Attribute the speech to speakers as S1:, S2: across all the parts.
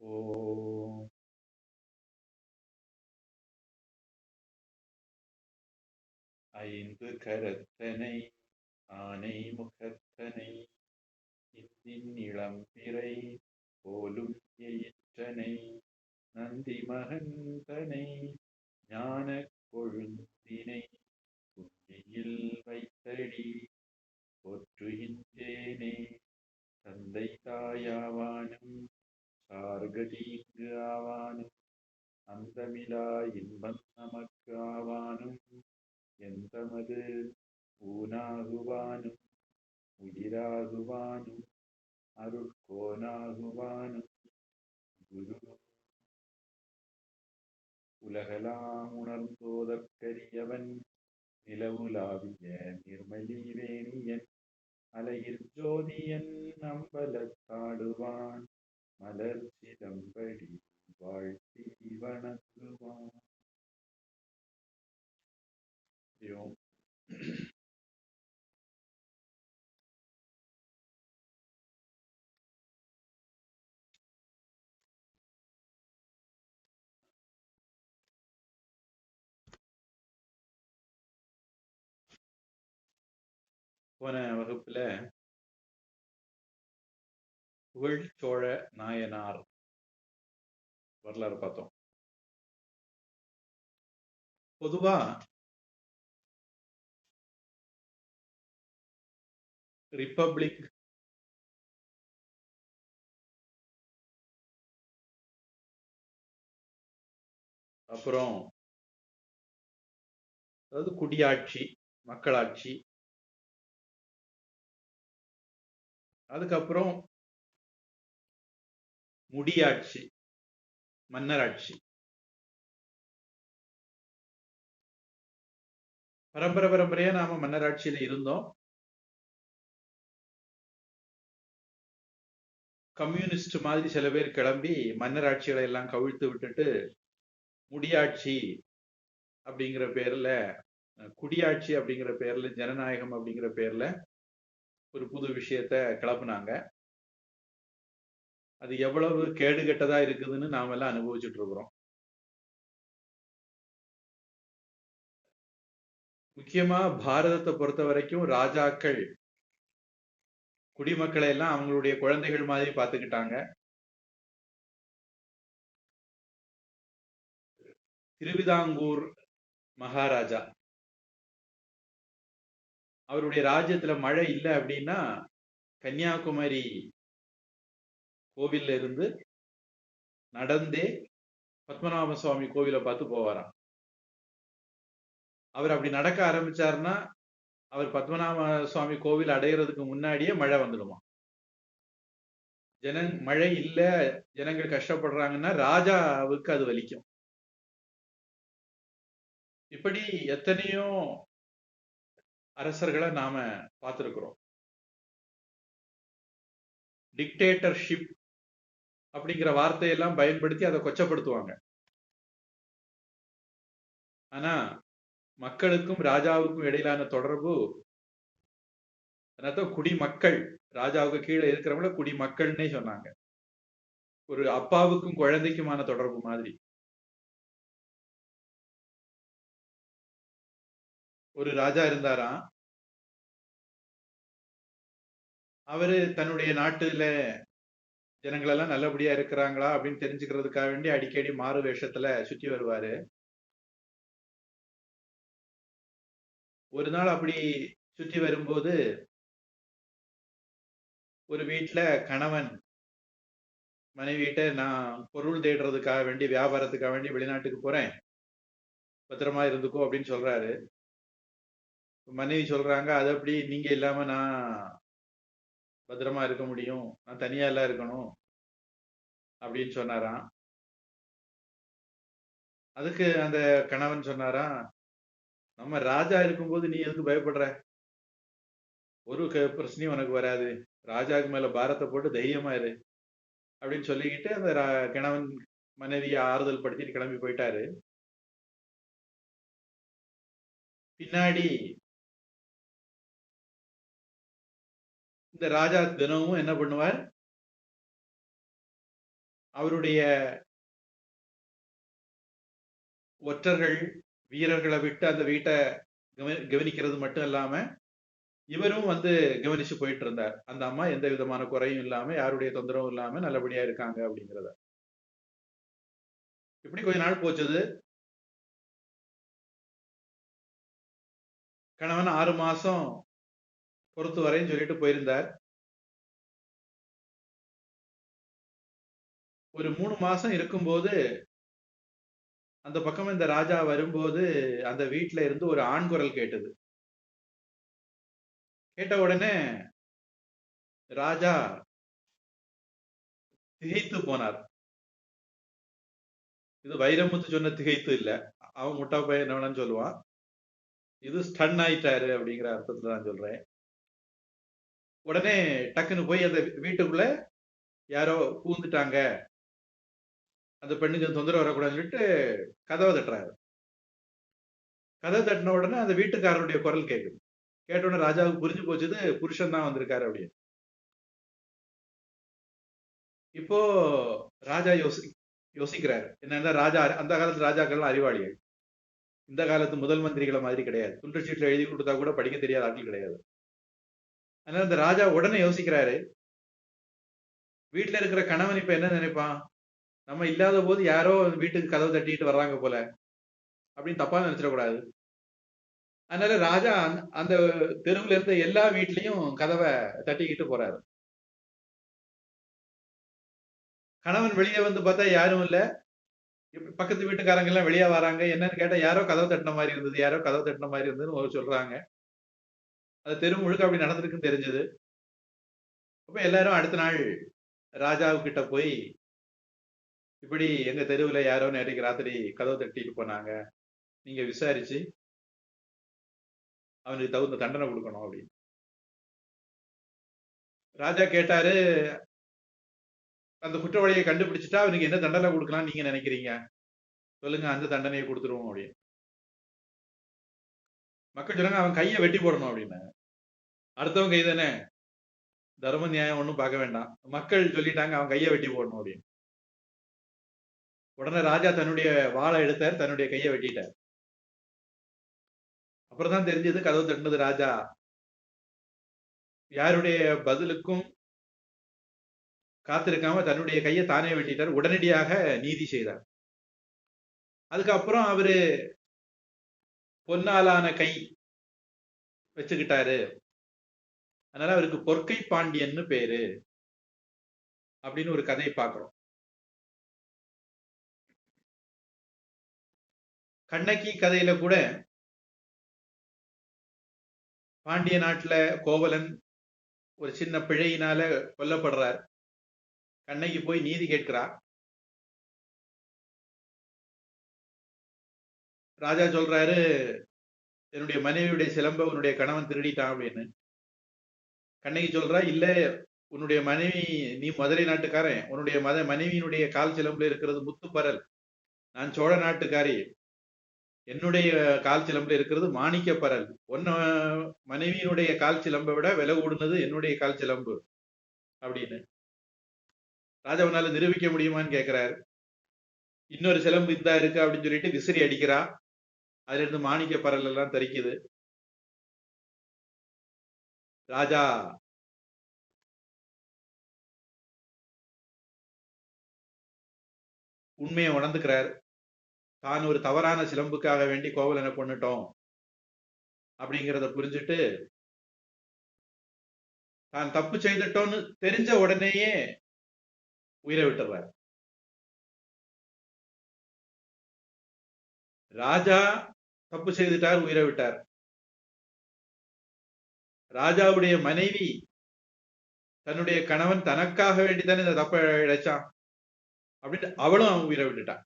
S1: ஓம். ஐந்து கரத்தனை ஆனை முகத்தனை இந்தின் இளம்பிறை போலும் எயிற்றனை நந்தி மகந்தனை ஞானக் கொழுந்தினை குந்தியில் வைத்தடி போற்றுகின்றேனே. தந்தை தாயாவானும் சார்கடீங்கு ஆவானும் அந்தமிலா இன்பம் நமக்கு ஆவானும் எந்தமது ஊனாகுவானும் உயிராகுவானும் அருட்கோனாகுவானும் குரு. உலகலாம் உணர்ந்தோதற்கரியவன் நிலவுலாவிய நிர்மலி வேணியன் அலையில் ஜோதியன் அம்பலத்தாடுவான் மலர் சிதம்படி வாழ்த்தி வணங்குவான். ஓம். போன வகுப்புல புகழ் சோழ நாயனார் வரலாறு பார்த்தோம். பொதுவா ரிப்பப்ளிக் அப்புறம் அதாவது குடியாட்சி, மக்களாட்சி, அதுக்கப்புறம் முடியாட்சி, மன்னராட்சி, பரம்பரையா நாம மன்னராட்சியில இருந்தோம். கம்யூனிஸ்ட் மாதிரி சில பேர் கிளம்பி மன்னராட்சிகளை எல்லாம் கவிழ்த்து விட்டுட்டு முடியாட்சி அப்படிங்கிற பேர்ல, குடியாட்சி அப்படிங்கிற பேர்ல, ஜனநாயகம் அப்படிங்கிற பேர்ல ஒரு புது விஷயத்த கிளப்புனாங்க. அது எவ்வளவு கேடுகெட்டதா இருக்குதுன்னு நாம எல்லாம் அனுபவிச்சுட்டு இருக்கிறோம். முக்கியமா பாரதத்தை பொறுத்த வரைக்கும் ராஜாக்கள் குடிமக்களை எல்லாம் அவங்களுடைய குழந்தைகள் மாதிரி பார்த்துக்கிட்டாங்க. திருவிதாங்கூர் மகாராஜா அவருடைய ராஜ்யத்துல மழை இல்லை அப்படின்னா கன்னியாகுமரி கோவில்ல இருந்து நடந்தே பத்மநாப சுவாமி கோவிலை பார்த்து போவாராம். அவர் அப்படி நடக்க ஆரம்பிச்சாருன்னா அவர் பத்மநாப சுவாமி கோவில் அடையிறதுக்கு முன்னாடியே மழை வந்துடுமா. மழை இல்ல, ஜனங்கள் கஷ்டப்படுறாங்கன்னா ராஜாவுக்கு அது வலிக்கும். இப்படி எத்தனையோ அரசர்களை நாம பார்த்திருக்கிறோம். டிக்டேட்டர்ஷிப் அப்படிங்கிற வார்த்தையெல்லாம் பயன்படுத்தி அதை கொச்சப்படுத்துவாங்க. ஆனா மக்களுக்கும் ராஜாவுக்கும் இடையிலான தொடர்பு, அதாவது குடிமக்கள், ராஜாவுக்கு கீழே இருக்கிறவங்கள குடிமக்கள்னே சொன்னாங்க. ஒரு அப்பாவுக்கும் குழந்தைக்குமான தொடர்பு மாதிரி. ஒரு ராஜா இருந்தாராம். அவரு தன்னுடைய நாட்டுல ஜனங்கள் எல்லாம் நல்லபடியா இருக்கிறாங்களா அப்படின்னு தெரிஞ்சுக்கிறதுக்காக வேண்டி அடிக்கடி மாறு வேஷத்துல சுத்தி வருவாரு. ஒரு நாள் அப்படி சுத்தி வரும்போது ஒரு வீட்டுல கணவன் மனைவிட்ட நான் பொருள் தேடுறதுக்காக வேண்டி, வியாபாரத்துக்காக வேண்டி வெளிநாட்டுக்கு போறேன், பத்திரமா இருந்துக்கோ அப்படின்னு சொல்றாரு. மனைவி சொல்றாங்க, அது அப்படி நீங்க இல்லாம நான் பத்திரமா இருக்க முடியும், நான் தனியா எல்லாம் இருக்கணும் அப்படின்னு சொன்னாராம். அதுக்கு அந்த கணவன் சொன்னாராம், நம்ம ராஜா இருக்கும்போது நீ எதுக்கு பயப்படுற, ஒரு பிரச்சனையும் உனக்கு வராது, ராஜாவுக்கு மேல பாரத்தை போட்டு தைரியமா இரு அப்படின்னு சொல்லிக்கிட்டு அந்த கணவன் மனைவியை ஆறுதல் படுத்திட்டு கிளம்பி போயிட்டாரு. பின்னாடி இந்த ராஜா தினமும் என்ன பண்ணுவார், அவருடைய ஒற்றர்கள் வீரர்களை விட்டு அந்த வீட்டை கவனிக்கிறது மட்டும் இல்லாம இவரும் கவனிச்சு போயிட்டு இருந்தார். அந்த அம்மா எந்த விதமான குறையும் இல்லாம யாருடைய தொந்தரவும் இல்லாம நல்லபடியா இருக்காங்க அப்படிங்கிறத. இப்படி கொஞ்ச நாள் போச்சது. கணவன் 6 மாசம் பொறுத்து வரேன்னு சொல்லிட்டு போயிருந்தார். ஒரு 3 மாசம் இருக்கும்போது அந்த பக்கம் இந்த ராஜா வரும்போது அந்த வீட்டுல இருந்து ஒரு ஆண் குரல் கேட்டது. கேட்ட உடனே ராஜா திகைத்து போனார். இது வைரமுத்து சொன்ன திகைத்து இல்ல. அவன் முட்டா பையன் என்ன வேணாலும் சொல்லுவான். இது ஸ்டன் ஆயிட்டாரு அப்படிங்கிற அர்த்தத்துல தான் சொல்றேன். உடனே டக்குன்னு போய் அந்த வீட்டுக்குள்ள யாரோ பூந்துட்டாங்க, அந்த பெண்ணுக்கு தொந்தரவு வரக்கூடாதுன்னு சொல்லிட்டு கதவை தட்டுறாரு. கதவை தட்டின உடனே அந்த வீட்டுக்காரருடைய குரல் கேட்குது. கேட்ட உடனே ராஜாவுக்கு புரிஞ்சு போச்சுது புருஷன் தான் வந்திருக்காரு அப்படின்னு. இப்போ ராஜா யோசிக்கிறாரு. என்னன்னா ராஜா அந்த காலத்து ராஜாக்கள்லாம் அறிவாளிகள். இந்த காலத்து முதல் மந்திரிகளை மாதிரி கிடையாது. துண்டு சீட்ல எழுதி கொடுத்தா கூட படிக்க தெரியாத ஆட்கள் கிடையாது. அதனால இந்த ராஜா உடனே யோசிக்கிறாரு, வீட்டுல இருக்கிற கணவன் இப்ப என்ன நினைப்பான், நம்ம இல்லாத போது யாரோ வீட்டுக்கு கதவு தட்டிட்டு வர்றாங்க போல அப்படின்னு தப்பா நினைச்சிடக்கூடாது. அதனால ராஜா அந்த தெருவுல இருந்த எல்லா வீட்லயும் கதவை தட்டிக்கிட்டு போறாரு. கணவன் வெளியே வந்து பார்த்தா யாரும் இல்ல. பக்கத்து வீட்டுக்காரங்க எல்லாம் வெளியே வராங்க. என்னன்னு கேட்டா யாரோ கதவு தட்டின மாதிரி இருந்தது, யாரோ கதவு தட்டின மாதிரி இருந்ததுன்னு சொல்றாங்க. அது தெரு முழுக்க அப்படி நடந்திருக்குன்னு தெரிஞ்சது. அப்ப எல்லாரும் அடுத்த நாள் ராஜாவு கிட்ட போய், இப்படி எங்க தெருவுல யாரோ நேற்றைக்கு ராத்திரி கதவு தட்டிட்டு போனாங்க, நீங்க விசாரிச்சு அவனுக்கு தகுந்த தண்டனை கொடுக்கணும் அப்படின்னு. ராஜா கேட்டாரு, அந்த குற்றவாளியை கண்டுபிடிச்சிட்டா அவனுக்கு என்ன தண்டனை கொடுக்கலாம் நீங்க நினைக்கிறீங்க, சொல்லுங்க, அந்த தண்டனையை கொடுத்துருவோம் அப்படின்னு. மக்கள் சொன்னாங்க அவன் கையை வெட்டி போடணும் அப்படின்னு. அடுத்தவன் கை தானே, தர்ம நியாயம் ஒன்றும் பார்க்க வேண்டாம், மக்கள் சொல்லிட்டாங்க அவன் கையை வெட்டி போடணும் அப்படின்னு. உடனே ராஜா தன்னுடைய வாளை எடுத்தார், தன்னுடைய கையை வெட்டிட்டார். அப்புறம் தான் தெரிஞ்சது கதவு தட்டினது ராஜா. யாருடைய பதிலுக்கும் காத்திருக்காம தன்னுடைய கையை தானே வெட்டிட்டார். உடனடியாக நீதி செய்தார். அதுக்கப்புறம் அவரு பொன்னாலான கை வச்சுக்கிட்டாரு. அதனால அவருக்கு பொற்கை பாண்டியன்னு பேரு அப்படின்னு ஒரு கதையை பார்க்கிறோம். கண்ணகி கதையில கூட பாண்டிய நாட்டுல கோவலன் ஒரு சின்ன பிழையினால கொல்லப்படுறார். கண்ணகி போய் நீதி கேட்கிறார். ராஜா சொல்றாரு, என்னுடைய மனைவியுடைய சிலம்ப உன்னுடைய கணவன் திருடிட்டான் அப்படின்னு. கண்ணகி சொல்றா, இல்ல, உன்னுடைய மனைவி, நீ மதுரை நாட்டுக்காரன், உன்னுடைய மனைவியினுடைய கால் சிலம்புல இருக்கிறது முத்துப்பரல், நான் சோழ நாட்டுக்காரி, என்னுடைய கால் சிலம்புல இருக்கிறது மாணிக்க பரல், உன்ன மனைவியினுடைய கால் சிலம்பை விட விலை கூடுனது என்னுடைய கால் சிலம்பு அப்படின்னு. ராஜாவனால நிரூபிக்க முடியுமான்னு கேட்கிறாரு. இன்னொரு சிலம்பு இந்தா இருக்கு அப்படின்னு சொல்லிட்டு விசிறி அடிக்கிறா. அதுல இருந்து மாணிக்க பரல் எல்லாம் தரிக்குது. ராஜா உண்மையை உணர்ந்துக்கிறார். தான் ஒரு தவறான சிலம்புக்காக வேண்டி கோவலனை கொண்டுட்டோம் அப்படிங்கிறத புரிஞ்சுட்டு, தான் தப்பு செய்துட்டோம்னு தெரிஞ்ச உடனேயே உயிரை விட்டுறார். ராஜா தப்பு செய்துட்டார், உயிரை விட்டார். ராஜாவுடைய மனைவி தன்னுடைய கணவன் தனக்காக வேண்டித்தானே இந்த தப்ப இழைச்சான் அப்படின்னு அவளும் உயிரை விட்டுட்டான்.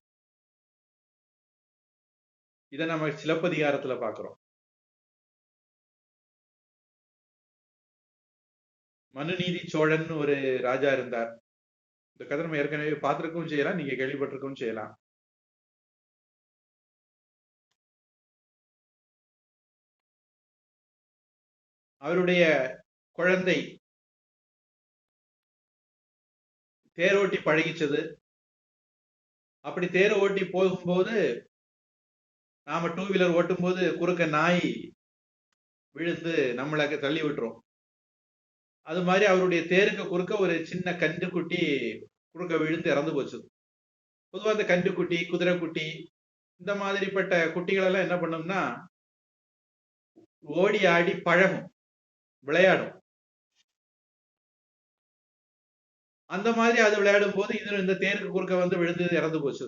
S1: இதை நம்ம சிலப்பதிகாரத்துல பாக்குறோம். மனுநீதி சோழன் ஒரு ராஜா இருந்தார். இந்த கதை நம்ம ஏற்கனவே பார்த்திருக்கவும் செய்யலாம், நீங்க கேள்விப்பட்டிருக்கவும் செய்யலாம். அவருடைய குழந்தை தேரோட்டி பழகிச்சது. அப்படி தேரை ஓட்டி போகும்போது நாம டூ வீலர் ஓட்டும் போது குறுக்க நாய் விழுந்து நம்மள தள்ளி விட்டுரும். அது மாதிரி அவருடைய தேருக்கு குறுக்க ஒரு சின்ன கன்றுக்குட்டி குறுக்க விழுந்து இறந்து போச்சு. பொதுவா அந்த கன்றுக்குட்டி, குதிரை குட்டி இந்த மாதிரிப்பட்ட குட்டிகள் எல்லாம் என்ன பண்ணும்னா ஓடி ஆடி பழகும், விளையாடும். அந்த மாதிரி அது விளையாடும் போது இது இந்த தேருக்கு குறுக்க வந்து விழுந்து இறந்து போச்சு.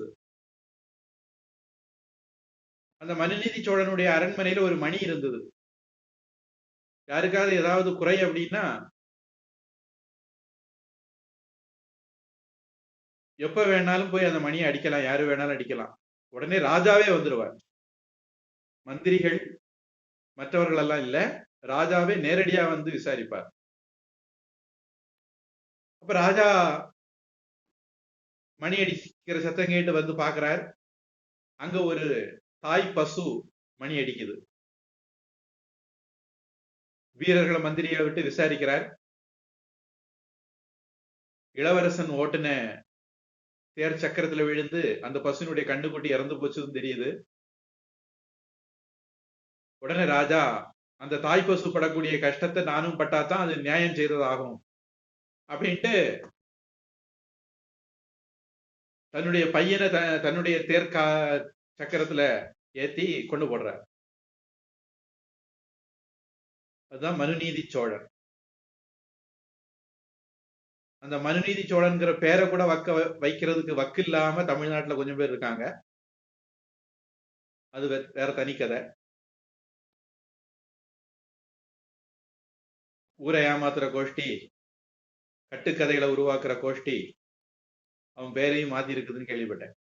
S1: அந்த மனுநீதி சோழனுடைய அரண்மனையில ஒரு மணி இருந்தது. யாருக்காவது ஏதாவது குறை அப்படின்னா எப்ப வேணாலும் போய் அந்த மணியை அடிக்கலாம், யாரு வேணாலும் அடிக்கலாம். உடனே ராஜாவே வந்துருவார். மந்திரிகள் மற்றவர்கள் எல்லாம் இல்ல, ராஜாவே நேரடியா வந்து விசாரிப்பார். அப்ப ராஜா மணி அடிக்கிற சத்தம் கேட்டு வந்து பாக்குறார். அங்க ஒரு தாய் பசு மணி அடிக்குது. வீரர்களை மந்திரியை விட்டு விசாரிக்கிறார். இளவரசன் ஓட்டுன தேர் சக்கரத்துல விழுந்து அந்த பசுனுடைய கண்ணுக்குட்டி இறந்து போச்சுன்னு தெரியுது. உடனே ராஜா அந்த தாய் பசு படக்கூடிய கஷ்டத்தை நானும் பட்டாதான் அது நியாயம் செய்ததாகும் அப்படின்ட்டு தன்னுடைய பையனை தன்னுடைய தேர்க்கா சக்கரத்துல ஏத்தி கொண்டு போடுறார். அதுதான் மனுநீதி சோழன். அந்த மனுநீதி சோழன்கிற பேரை கூட வைக்கிறதுக்கு வக்கு இல்லாம தமிழ்நாட்டுல கொஞ்சம் பேர் இருக்காங்க. அது வேற தனி கதை. ஊரை ஏமாத்துற கோஷ்டி, கட்டுக்கதைகளை உருவாக்குற கோஷ்டி அவன் பேரையும் மாத்தி இருக்குதுன்னு கேள்விப்பட்டேன்.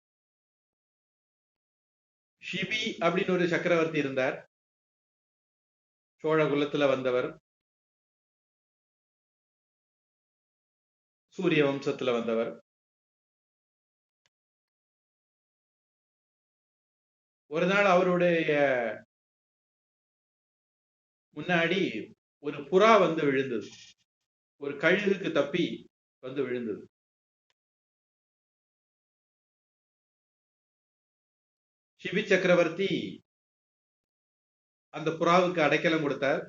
S1: ஷிபி அப்படின்னு ஒரு சக்கரவர்த்தி இருந்தார். சோழ குலத்துல வந்தவர், சூரிய வம்சத்துல வந்தவர். ஒரு நாள் அவருடைய முன்னாடி ஒரு புறா வந்து விழுந்தது. ஒரு கழுகுக்கு தப்பி வந்து விழுந்தது. ஷிபி சக்கரவர்த்தி அந்த புறாவுக்கு அடைக்கலம் கொடுத்தார்.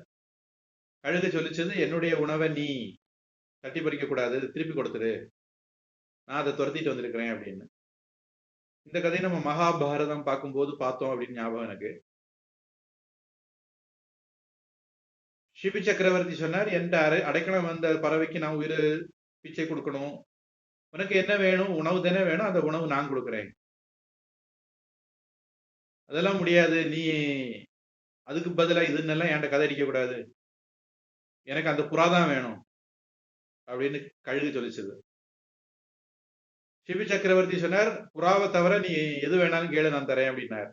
S1: கழுகு சொல்லிச்சது, என்னுடைய உணவை நீ தட்டி பறிக்க கூடாது, திருப்பி கொடுத்துரு, நான் அதை துரத்திட்டு வந்திருக்கிறேன் அப்படின்னு. இந்த கதையை நம்ம மகாபாரதம் பார்க்கும்போது பார்த்தோம் அப்படின்னு ஞாபகம் எனக்கு. ஷிபி சக்கரவர்த்தி சொன்னார், என்ற அடைக்கலம் வந்த பறவைக்கு நான் உயிர் பிச்சை கொடுக்கணும், உனக்கு என்ன வேணும், உணவு தானே வேணும், அந்த உணவு நான் கொடுக்குறேன். அதெல்லாம் முடியாது, நீ அதுக்கு பதிலா இதுன்னெல்லாம் என்கிட்ட கதை அடிக்க கூடாது, எனக்கு அந்த புறா தான் வேணும் அப்படின்னு கழுகு சொல்லிச்சது. ஷிபி சக்கரவர்த்தி சொன்னார், புறாவை தவிர நீ எது வேணாலும் கேளு, நான் தரேன் அப்படின்னார்.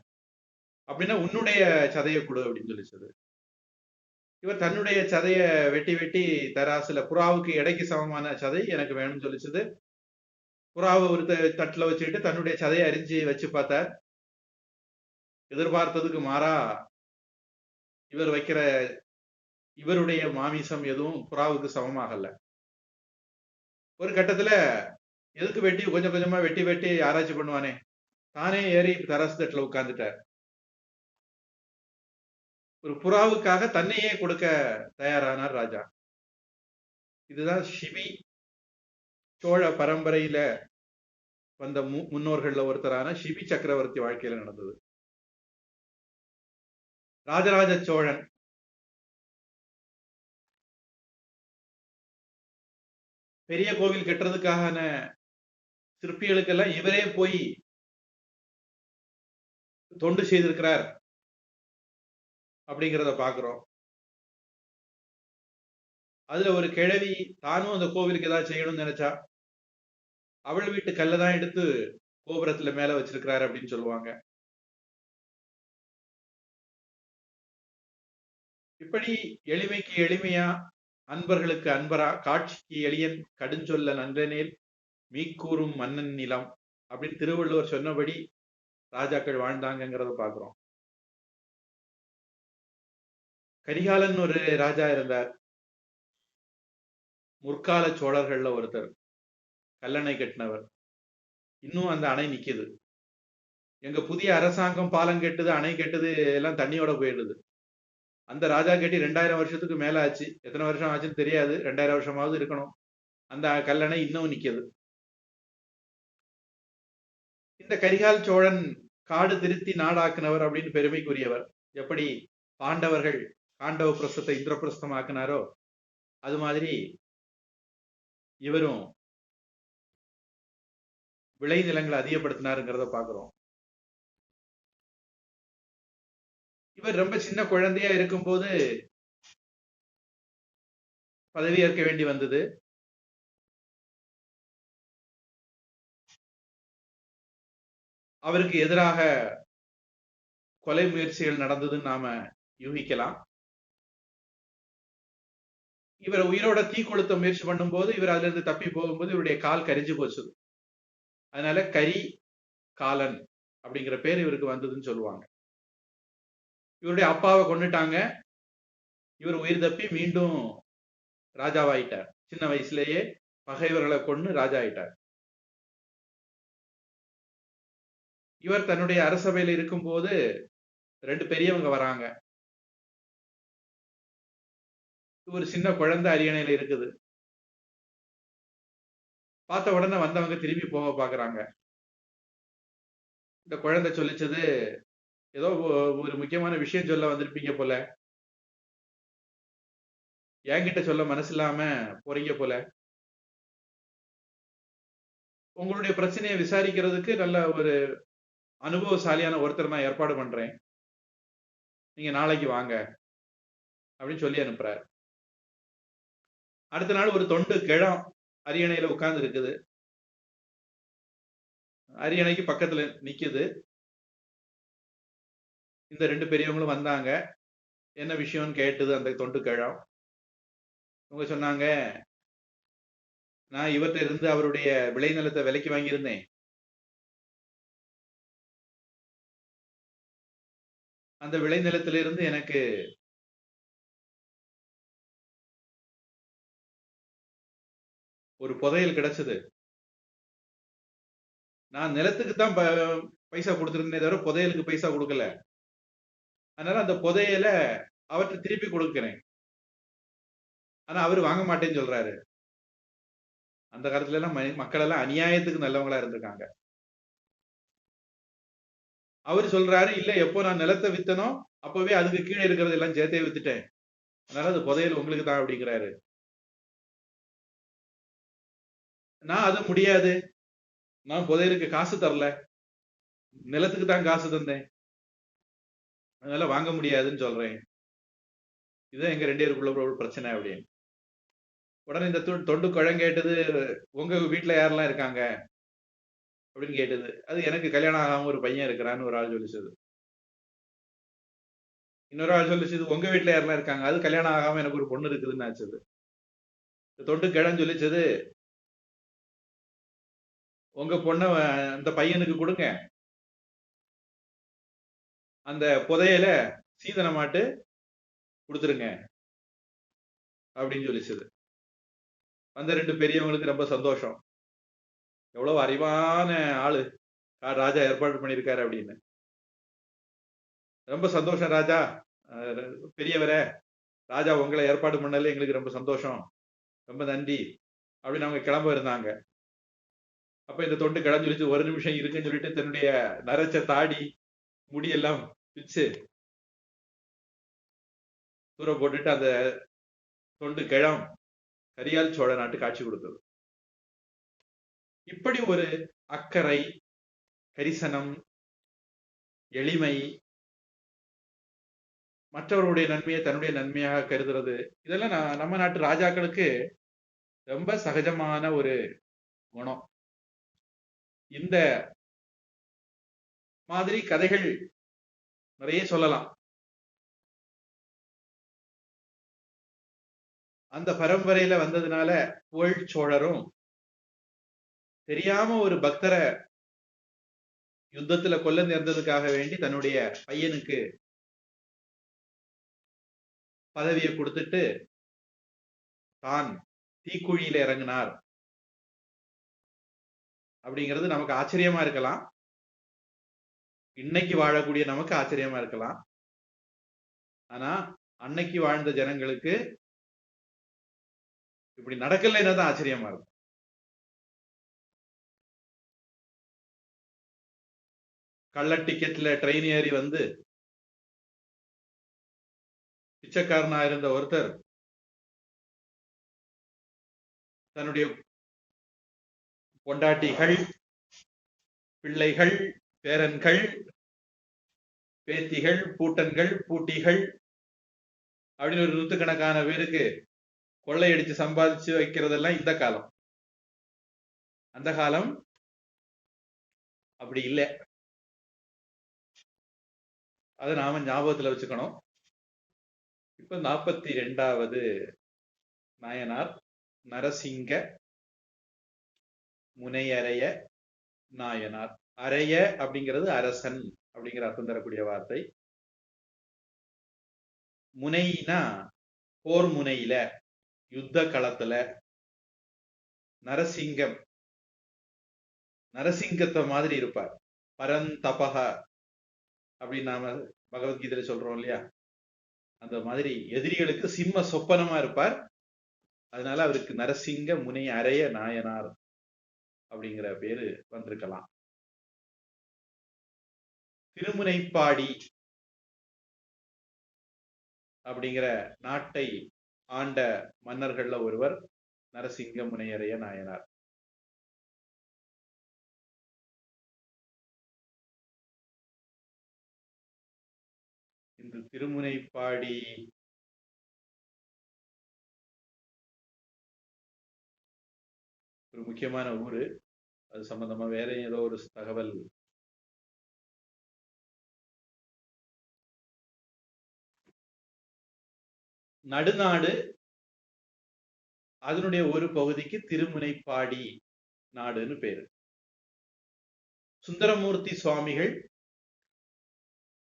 S1: அப்படின்னா உன்னுடைய சதையை கொடு அப்படின்னு சொல்லிச்சது. இவர் தன்னுடைய சதைய வெட்டி வெட்டி தராசுல புறாவுக்கு எடைக்கு சமமான சதை எனக்கு வேணும்னு சொல்லிச்சது. புறாவை ஒரு தட்டுல வச்சுக்கிட்டு தன்னுடைய சதையை அரிஞ்சு வச்சு பார்த்தார். எதிர்பார்த்ததுக்கு மாறா இவர் வைக்கிற இவருடைய மாமிசம் எதுவும் புறாவுக்கு சமமாகல. ஒரு கட்டத்துல எதுக்கு வெட்டி கொஞ்சம் கொஞ்சமா வெட்டி வெட்டி ஆராய்ச்சி பண்ணுவானே, தானே ஏறி தராசு தட்டுல உட்கார்ந்துட்டார். ஒரு புறாவுக்காக தன்னையே கொடுக்க தயாரானார் ராஜா. இதுதான் ஷிபி சோழ பரம்பரையில வந்த முன்னோர்கள்ல ஒருத்தரான ஷிபி சக்கரவர்த்தி வாழ்க்கையில நடந்தது. ராஜராஜ சோழன் பெரிய கோவில் கட்டுறதுக்கான சிற்பிகளுக்கெல்லாம் இவரே போய் தொண்டு செய்திருக்கிறார் அப்படிங்கிறத பாக்குறோம். அதுல ஒரு கிழவி தானும் அந்த கோவிலுக்கு ஏதாவது செய்யணும்னு நினைச்சா அவள் வீட்டு கல்லதான் எடுத்து கோபுரத்துல மேல வச்சிருக்கிறார் அப்படின்னு சொல்லுவாங்க. இப்படி எளிமைக்கு எளிமையா, அன்பர்களுக்கு அன்பரா, காட்சிக்கு எளியன் கடுஞ்சொல்ல நன்றனேல் மீக்கூறும் மன்னன் நிலம் அப்படின்னு திருவள்ளுவர் சொன்னபடி ராஜாக்கள் வாழ்ந்தாங்கிறத பாக்குறோம். கரிகாலன் ஒரு ராஜா இருந்தார். முற்கால சோழர்கள்ல ஒருத்தர், கல்லணை கட்டினவர். இன்னும் அந்த அணை நிக்குது. எங்க புதிய அரசாங்கம் பாலம் கெட்டுது, அணை கெட்டுது, எல்லாம் தண்ணியோட போயிடுது. அந்த ராஜா கட்டி 2000 வருஷத்துக்கு மேல ஆச்சு. எத்தனை வருஷம் ஆச்சுன்னு தெரியாது. 2000 வருஷமாவது இருக்கணும். அந்த கல்லணை இன்னும் நிக்குது. இந்த கரிகால் சோழன் காடு திருத்தி நாடாக்குனவர் அப்படின்னு பெருமைக்குரியவர். எப்படி பாண்டவர்கள் காண்டவ பிரஸ்தத்தை இந்திரபிரஸ்தம் ஆக்குனாரோ அது மாதிரி இவரும் விளைநிலங்களை அதிகப்படுத்தினாருங்கிறத பாக்குறோம். இவர் ரொம்ப சின்ன குழந்தையா இருக்கும்போது பதவி ஏற்க வேண்டி வந்தது. அவருக்கு எதிராக கொலை முயற்சிகள் நடந்ததுன்னு நாம யூகிக்கலாம். இவர் உயிரோட தீ கொளுத்த முயற்சி பண்ணும்போது இவர் அதுல இருந்து தப்பி போகும்போது இவருடைய கால் கரிஞ்சு போச்சு. அதனால கரி காலன் அப்படிங்கிற பேர் இவருக்கு வந்ததுன்னு சொல்லுவாங்க. இவருடைய அப்பாவை கொண்டுட்டாங்க. இவர் உயிர் தப்பி மீண்டும் ராஜாவாயிட்டார். சின்ன வயசுலேயே பகைவர்களை கொண்டு ராஜா ஆயிட்டார். இவர் தன்னுடைய அரசவையில் இருக்கும்போது 2 பெரியவங்க வராங்க. ஒரு சின்ன குழந்தை அரியணையில இருக்குது. பார்த்த உடனே வந்தவங்க திரும்பி போக பாக்குறாங்க. இந்த குழந்தை சொல்லிச்சது, ஏதோ ஒரு முக்கியமான விஷயம் சொல்ல வந்திருப்பீங்க போல, என்கிட்ட சொல்ல மனசு இல்லாம போறீங்க போல, உங்களுடைய பிரச்சனையை விசாரிக்கிறதுக்கு நல்ல ஒரு அனுபவசாலியான ஒருத்தர் நான் ஏற்பாடு பண்றேன், நீங்க நாளைக்கு வாங்க அப்படின்னு சொல்லி அனுப்புறாரு. அடுத்த நாள் ஒரு தொண்டு கிழம் அரியணையில உட்கார்ந்து இருக்குது. அரியணைக்கு பக்கத்துல நிக்குது. இந்த 2 பெரியவங்களும் வந்தாங்க. என்ன விஷயம்னு கேட்டது அந்த தொண்டு கிழம். அவங்க சொன்னாங்க, நான் இவர்கிட்ட இருந்து அவருடைய விளைநிலத்தை விலைக்கு வாங்கியிருந்தேன். அந்த விளைநிலத்திலிருந்து எனக்கு ஒரு புதையல் கிடைச்சது. நான் நிலத்துக்கு தான் பைசா கொடுத்திருந்தேன் தவிர புதையலுக்கு பைசா கொடுக்கல. அதனால அந்த புதையலை அவர்கிட்ட திருப்பி கொடுக்கிறேன். ஆனா அவரு வாங்க மாட்டேன்னு சொல்றாரு. அந்த காலத்துல எல்லாம் மக்கள் எல்லாம் அநியாயத்துக்கு நல்லவங்களா இருந்திருக்காங்க. அவரு சொல்றாரு, இல்ல எப்போ நான் நிலத்தை வித்தனோ அப்பவே அதுக்கு கீழே இருக்கிறது எல்லாம் சேர்த்தே வித்துட்டேன். அதனால அது புதையல் உங்களுக்கு தான் அப்படிங்கிறாரு. நான் அது முடியாது. நான் புதையலுக்கு காசு தரல. நிலத்துக்கு தான் காசு தந்தேன். அதனால வாங்க முடியாதுன்னு சொல்றேன். இதுதான் எங்க 2 பேருக்குள்ள ஒரு பிரச்சனை அப்படின்னு. உடனே இந்த தொண்டு குழம் கேட்டது, உங்க வீட்டுல யாரெல்லாம் இருக்காங்க அப்படின்னு கேட்டது. அது எனக்கு கல்யாணம் ஆகாம ஒரு பையன் இருக்கிறான்னு ஒரு ஆள் சொல்லிச்சது. இன்னொரு ஆள் சொல்லிச்சது, உங்க வீட்டுல யாரெல்லாம் இருக்காங்க, அது கல்யாணம் ஆகாம எனக்கு ஒரு பொண்ணு இருக்குதுன்னு ஆச்சது. தொண்டு கிழம் சொல்லிச்சது, உங்க பொண்ணை அந்த பையனுக்கு கொடுங்க, அந்த புதையல சீதனமாட்டு கொடுத்துருங்க அப்படின்னு சொல்லிச்சது. அந்த 2 பெரியவங்களுக்கு ரொம்ப சந்தோஷம். எவ்வளவு அறிவான ஆளு ராஜா ஏற்பாடு பண்ணியிருக்காரு அப்படின்னு. ரொம்ப சந்தோஷம் ராஜா, பெரியவரே, ராஜா உங்களை ஏற்பாடு பண்ணல எங்களுக்கு ரொம்ப சந்தோஷம், ரொம்ப நன்றி அப்படின்னு அவங்க கிளம்ப இருந்தாங்க. அப்ப இந்த தொண்டு கிளம்பிச்சு, ஒரு நிமிஷம் இருக்குன்னு சொல்லிட்டு தன்னுடைய நரைச்ச தாடி முடியெல்லாம் பிச்சு தூர போட்டுட்டு அந்த தொண்டு கிழம் கரிகால் சோழ நாட்டு காட்சி கொடுத்தது. இப்படி ஒரு அக்கறை, கரிசனம், எளிமை, மற்றவருடைய நன்மையை தன்னுடைய நன்மையாக கருதுறது, இதெல்லாம் நம்ம நாட்டு ராஜாக்களுக்கு ரொம்ப சகஜமான ஒரு குணம். இந்த மாதிரி கதைகள் நிறைய சொல்லலாம். அந்த பரம்பரையில வந்ததுனால புகழ் சோழரும் தெரியாம ஒரு பக்தரை யுத்தத்துல கொல்ல நேர்ந்ததுக்காக வேண்டி தன்னுடைய பையனுக்கு பதவியை கொடுத்துட்டு தான் தீக்குழியில இறங்கினார் அப்படிங்கிறது நமக்கு ஆச்சரியமா இருக்கலாம். இன்னைக்கு வாழக்கூடிய நமக்கு ஆச்சரியமா இருக்கலாம். ஆனா அன்னைக்கு வாழ்ந்த ஜனங்களுக்கு இப்படி நடக்கலைன்னா தான் ஆச்சரியமா இருக்கும். கள்ள டிக்கெட்ல ட்ரெயின் ஏறி வந்து பிச்சைக்காரனா இருந்த ஒருத்தர் தன்னுடைய பொண்டாட்டிகள், பிள்ளைகள், பேரன்கள், பேத்திகள், பூட்டன்கள், பூட்டிகள் அப்படின்னு ஒரு நூத்துக்கணக்கான பேருக்கு கொள்ளையடிச்சு சம்பாதிச்சு வைக்கிறதெல்லாம் இந்த காலம். அந்த காலம் அப்படி இல்லை. அதை நாம ஞாபகத்துல வச்சுக்கணும். இப்ப 42வது நாயனார் நரசிங்க முனையறைய நாயனார். அறைய அப்படிங்கிறது அரசன் அப்படிங்கிற அர்த்தம் தரக்கூடிய வார்த்தை. முனைனா போர் முனையில, யுத்த களத்துல. நரசிங்கம், நரசிங்கத்தை மாதிரி இருப்பார். பரந்தபக அப்படின்னு நாம பகவத்கீதையில சொல்றோம் இல்லையா, அந்த மாதிரி எதிரிகளுக்கு சிம்ம சொப்பனமா இருப்பார். அதனால அவருக்கு நரசிங்க முனை அறைய நாயனார் அப்படிங்கிற பேரு வந்திருக்கலாம். திருமுனைப்பாடி அப்படிங்கிற நாட்டை ஆண்ட மன்னர்கள்ல ஒருவர் நரசிங்க முனையறைய நாயனார். இந்த திருமுனைப்பாடி ஒரு முக்கியமான ஊரு. அது சம்பந்தமா வேற ஏதோ ஒரு தகவல். நடுநாடு, அதனுடைய ஒரு பகுதிக்கு திருமுனைப்பாடி நாடுன்னு பேரு. சுந்தரமூர்த்தி சுவாமிகள்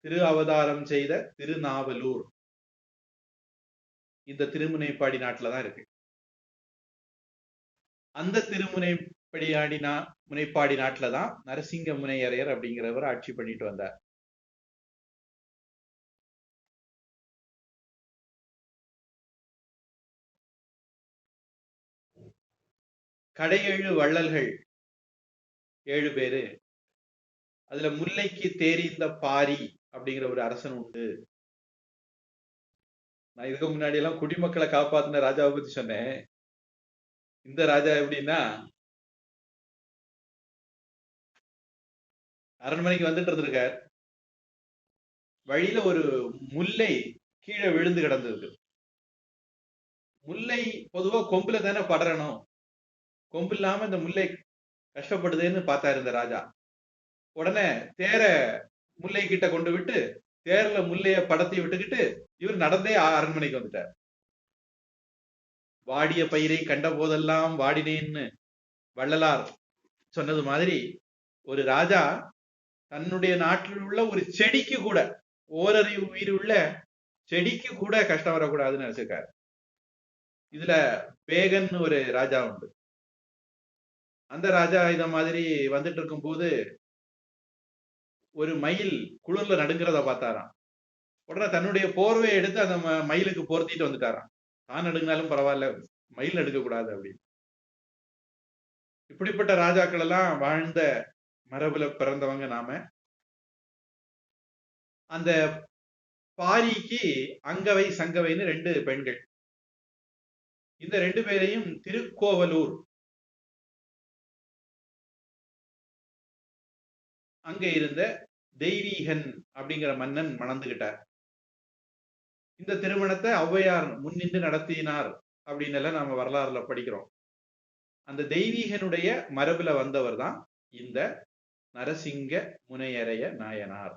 S1: திரு அவதாரம் செய்த திருநாவலூர் இந்த திருமுனைப்பாடி நாட்டில தான் இருக்கு. அந்த முனைப்பாடி நாட்டில தான் நரசிங்க முனையரையர் அப்படிங்கிறவர் ஆட்சி பண்ணிட்டு வந்தார். கடையேழு வள்ளல்கள் 7 பேரு. அதுல முல்லைக்கு தேரிந்த பாரி அப்படிங்கிற ஒரு அரசன் உண்டு. நான் இதுக்கு முன்னாடி எல்லாம் குடிமக்களை காப்பாத்தின ராஜாவை பத்தி சொன்னேன். இந்த ராஜா எப்படின்னா, அரண்மனைக்கு வந்துட்டு இருந்திருக்கார். வழியில ஒரு முல்லை கீழே விழுந்து கிடந்தது. முல்லை பொதுவா கொம்புல தானே படரணும். கொம்பு இல்லாம இந்த முல்லை கஷ்டப்படுதுன்னு பார்த்தாரு இந்த ராஜா. உடனே தேர முல்லை கிட்ட கொண்டு விட்டு தேர்ல முல்லைய படத்தி விட்டுக்கிட்டு இவர் நடந்தே அரண்மனைக்கு வந்துட்டார். வாடிய பயிரை கண்ட போதெல்லாம் வாடினேன்னு வள்ளலார் சொன்னது மாதிரி ஒரு ராஜா தன்னுடைய நாட்டில் உள்ள ஒரு செடிக்கு கூட, ஓரறிவு உயிர் உள்ள செடிக்கு கூட கஷ்டம் வரக்கூடாதுன்னு நினைச்சிருக்காரு. இதுல பேகன் ஒரு ராஜா உண்டு. அந்த ராஜா இத மாதிரி வந்துட்டு இருக்கும் போது ஒரு மயில் குளிர்ல நடுங்கிறத பார்த்தாராம். உடனே தன்னுடைய போர்வையை எடுத்து அந்த மயிலுக்கு போர்த்திட்டு வந்துட்டாராம். தான் நடுங்கினாலும் பரவாயில்ல, மயில் நடுக்க கூடாது அப்படின்னு. இப்படிப்பட்ட ராஜாக்கள் எல்லாம் வாழ்ந்த மரபுல பிறந்தவங்க நாம. அந்த பாரிக்கு அங்கவை சங்கவைன்னு 2 பெண்கள். இந்த 2 பேரையும் திருக்கோவலூர் அங்க இருந்த தெய்வீகன் அப்படிங்கிற மன்னன் மணந்துகிட்டார். இந்த திருமணத்தை ஔவையார் முன்னின்று நடத்தினார் அப்படின்னு எல்லாம் நாம வரலாறுல படிக்கிறோம். அந்த தெய்வீகனுடைய மரபுல வந்தவர் தான் இந்த நரசிங்க முனையறைய நாயனார்.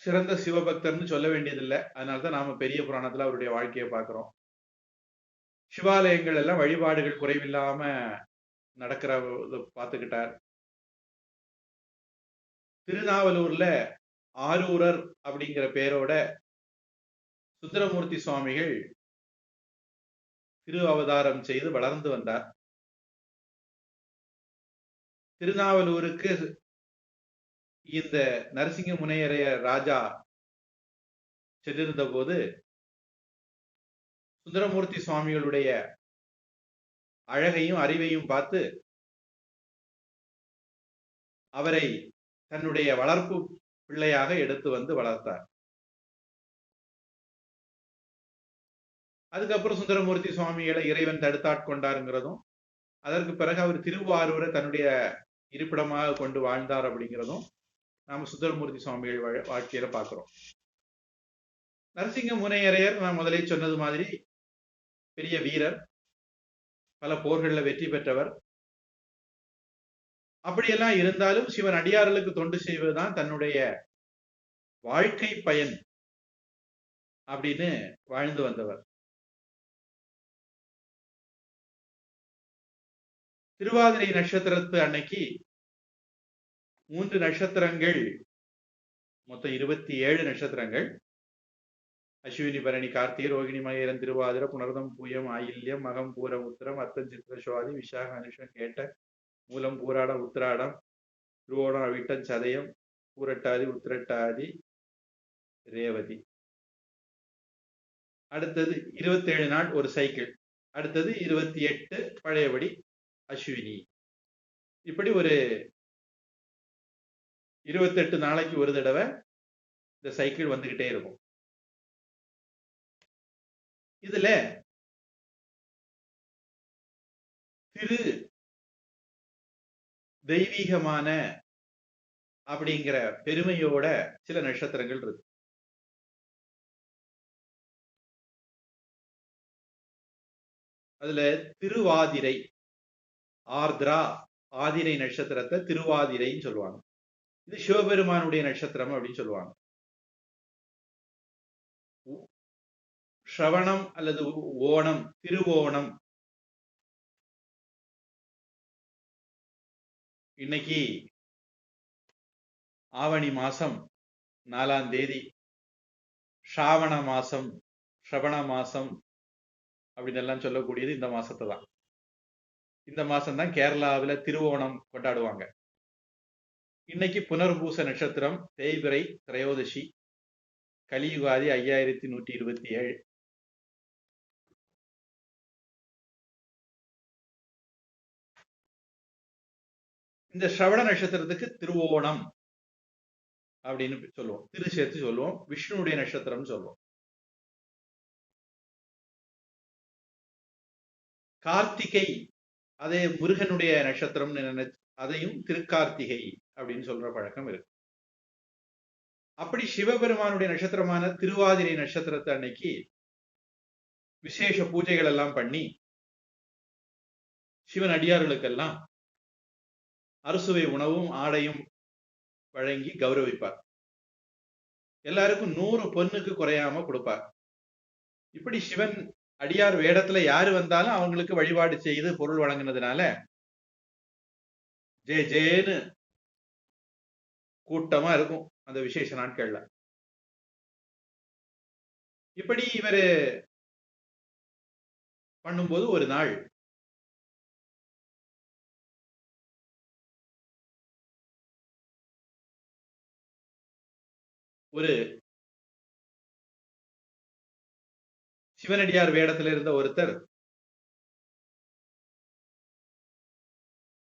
S1: சிறந்த சிவபக்தர்னு சொல்ல வேண்டியதில்லை. அதனால்தான் நாம பெரிய புராணத்துல அவருடைய வாழ்க்கையை பார்க்கிறோம். சிவாலயங்கள் எல்லாம் வழிபாடுகள் குறைவில்லாம நடக்கிற பார்த்துக்கிட்டார். திருநாவலூர்ல ஆரூரர் அப்படிங்கிற பேரோட சுந்தரமூர்த்தி சுவாமிகள் திரு அவதாரம் செய்து வளர்ந்து வந்தார். திருநாவலூருக்கு இந்த நரசிங்க முனையரைய ராஜா சென்றிருந்த போது சுந்தரமூர்த்தி சுவாமிகளுடைய அழகையும் அறிவையும் பார்த்து அவரை தன்னுடைய வளர்ப்பு பிள்ளையாக எடுத்து வந்து வளர்த்தார். அதுக்கப்புறம் சுந்தரமூர்த்தி சுவாமிகளை இறைவன் தடுத்தாட்கொண்டாருங்கிறதும், அதற்கு பிறகு அவர் திருவாரூரை தன்னுடைய இருப்பிடமாக கொண்டு வாழ்ந்தார் அப்படிங்கிறதும் நாம சுந்தரமூர்த்தி சுவாமிகள் வாழ்க்கையில பார்க்கிறோம். நரசிங்க முனையரையர் நான் முதலே சொன்னது மாதிரி பெரிய வீரர், பல போர்களில் வெற்றி பெற்றவர். அப்படியெல்லாம் இருந்தாலும் சிவன் அடியார்களுக்கு தொண்டு செய்வதுதான் தன்னுடைய வாழ்க்கை பயன் அப்படின்னு வாழ்ந்து வந்தவர். திருவாதிரை நட்சத்திரத்து அன்னைக்கு 3 நட்சத்திரங்கள், மொத்தம் 27 நட்சத்திரங்கள், அஸ்வினி பரணி கார்த்திகை ரோகிணி மகேரன் திருவாதிர புனர்தம் பூயம் ஆயில்யம் மகம் பூரம் உத்திரம் அர்த்தம் சித்திர சுவாதி விசாக அனுஷம் கேட்ட மூலம் பூராடம் உத்திராடம் திருவோணம் அவிட்டம் சதயம் பூரட்டாதி உத்திரட்டாதி ரேவதி. அடுத்தது 27 நாள் ஒரு சைக்கிள். அடுத்தது 28 பழையபடி அஸ்வினி. இப்படி ஒரு 28 நாளைக்கு ஒரு தடவை இந்த சைக்கிள் வந்துகிட்டே இருக்கும். இதுல திரு தெய்வீகமான அப்படிங்கிற பெருமையோட சில நட்சத்திரங்கள் இருக்கு. அதுல திருவாதிரை, ஆர்திரா, ஆதிரை நட்சத்திரத்தை திருவாதிரைன்னு சொல்லுவாங்க. இது சிவபெருமானுடைய நட்சத்திரம் அப்படின்னு சொல்லுவாங்க. ஸ்ரவணம் அல்லது ஓணம், திருவோணம் இன்னைக்கு ஆவணி மாசம் 4ஆம் தேதி, ஸ்ராவண மாசம், ஸ்ரவண மாசம் அப்படின்னு எல்லாம் சொல்லக்கூடியது இந்த மாசத்தை தான். இந்த மாசம் தான் கேரளாவில் திருவோணம் கொண்டாடுவாங்க. இன்னைக்கு புனர்பூச நட்சத்திரம், தேய்பிறை திரையோதசி, கலியுகாதி 5127. இந்த ஸ்ரவண நட்சத்திரத்துக்கு திருவோணம் அப்படின்னு சொல்லுவோம். திரு சேர்த்து சொல்லுவோம். விஷ்ணுடைய நட்சத்திரம் சொல்லுவோம். கார்த்திகை, அதே முருகனுடைய நட்சத்திரம், அதையும் திருக்கார்த்திகை அப்படின்னு சொல்ற பழக்கம் இருக்கு. அப்படி சிவபெருமானுடைய நட்சத்திரமான திருவாதிரை நட்சத்திரத்தை அன்னைக்கு விசேஷ பூஜைகள் எல்லாம் பண்ணி சிவன் அடியார்களுக்கெல்லாம் அறுசுவை உணவும் ஆடையும் வழங்கி கௌரவிப்பார். எல்லாருக்கும் 100 பொன்னுக்கு குறையாம கொடுப்பார். இப்படி சிவன் அடியார் வேடத்துல யாரு வந்தாலும் அவங்களுக்கு வழிபாடு செய்து பொருள் வழங்கினதுனால ஜே ஜேன்னு கூட்டமா இருக்கும் அந்த விசேஷ நாட்கள்ல. இப்படி இவரு பண்ணும்போது ஒரு நாள் ஒரு சிவனடியார் வேடத்தில் இருந்த ஒருத்தர்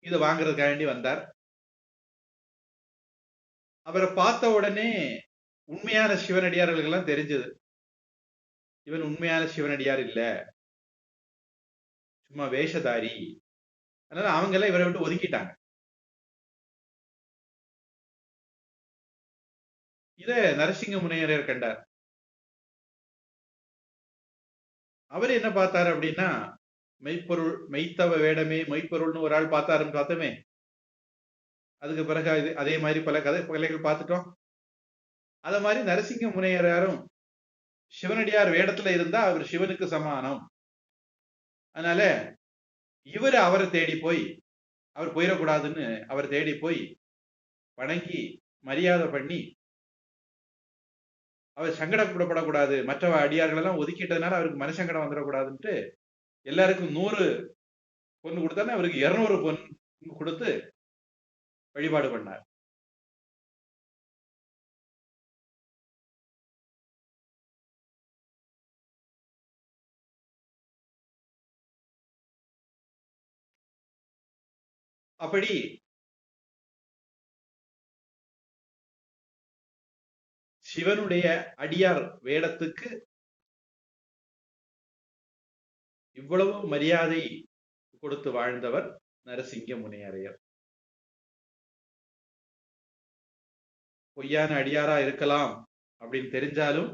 S1: இதை வாங்குறதுக்காண்டி வந்தார். அவரை பார்த்த உடனே உண்மையான சிவனடியார்களுக்கு எல்லாம் தெரிஞ்சது இவன் உண்மையான சிவனடியார் இல்ல, சும்மா வேஷதாரி. அதனால அவங்க எல்லாம் இவரை விட்டு ஒதுக்கிட்டாங்க. இத நரசிங்க முனையரையர் கண்டார். அவர் என்ன பார்த்தாரு அப்படின்னா, மெய்ப்பொருள், மெய்த்தவ வேடமே மெய்ப்பொருள்னு ஒரு ஆள் பார்த்தாருன்னு பார்த்தோமே. அதுக்கு பிறகு அதே மாதிரி பல கலைகள் பார்த்துட்டோம். அத மாதிரி நரசிங்க முனையராரும் சிவனடியார் வேடத்துல இருந்தா அவர் சிவனுக்கு சமானம். அதனால இவர் அவரை தேடி போய், அவர் போயிடக்கூடாதுன்னு அவர் தேடி போய் வணங்கி மரியாதை பண்ணி, அவர் சங்கடப்படக்கூடாது, மற்ற அடியார்கள் எல்லாம் ஒதுக்கிட்டதுனால அவருக்கு மனசங்கடம் வந்துடக்கூடாதுன்ட்டு எல்லாருக்கும் 100 பொண்ணு கொடுத்தானே அவருக்கு 200 பொண்ணு கொடுத்து வழிபாடு பண்ணார். அப்படி சிவனுடைய அடியார் வேடத்துக்கு இவ்வளவு மரியாதை கொடுத்து வாழ்ந்தவர் நரசிங்க முனியரையர். பொய்யான அடியாரா இருக்கலாம் அப்படின்னு தெரிஞ்சாலும்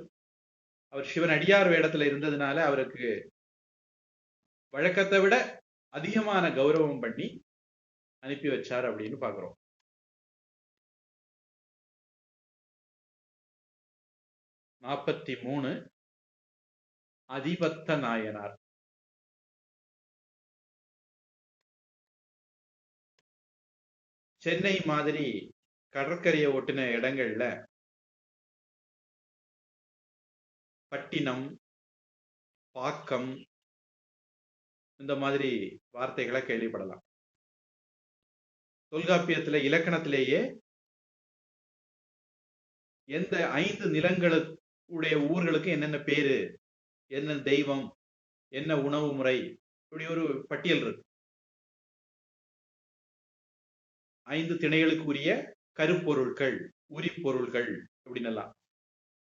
S1: அவர் சிவன் அடியார் வேடத்துல இருந்ததுனால அவருக்கு வழக்கத்தை விட அதிகமான கௌரவம் பண்ணி அனுப்பி வச்சார் அப்படின்னு பாக்குறோம். 43 அதிபத்த நாயனார். சென்னை மாதிரி கடற்கரையை ஒட்டின இடங்கள்ல பட்டினம், பாக்கம் இந்த மாதிரி வார்த்தைகளை கேள்விப்படலாம். தொல்காப்பியத்துல இலக்கணத்திலேயே எந்த 5 நிலங்களுடைய ஊர்களுக்கு என்னென்ன பேரு, என்ன தெய்வம், என்ன உணவு முறை, இப்படி ஒரு பட்டியல் இருக்கு. 5 திணைகளுக்கு உரிய கருப்பொருட்கள், உரிப்பொருள்கள் அப்படின்னு எல்லாம்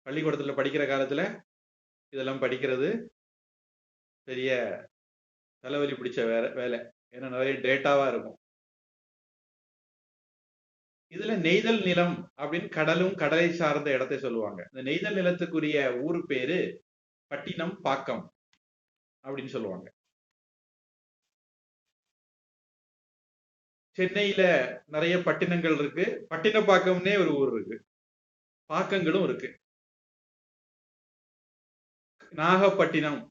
S1: பள்ளிக்கூடத்துல படிக்கிற காலத்துல இதெல்லாம் படிக்கிறது பெரிய தலைவலி பிடிச்ச வேலை. ஏன்னா நிறைய டேட்டாவா இருக்கும். இதுல நெய்தல் நிலம் அப்படின்னு கடலும் கடலை சார்ந்த இடத்தை சொல்லுவாங்க. இந்த நெய்தல் நிலத்துக்குரிய ஊர் பேரு பட்டினம், பாக்கம் அப்படின்னு சொல்லுவாங்க. சென்னையில நிறைய பட்டினங்கள் இருக்கு. பட்டினப்பாக்கம்னே ஒரு ஊர் இருக்கு, பாக்கங்களும் இருக்கு. நாகப்பட்டினம்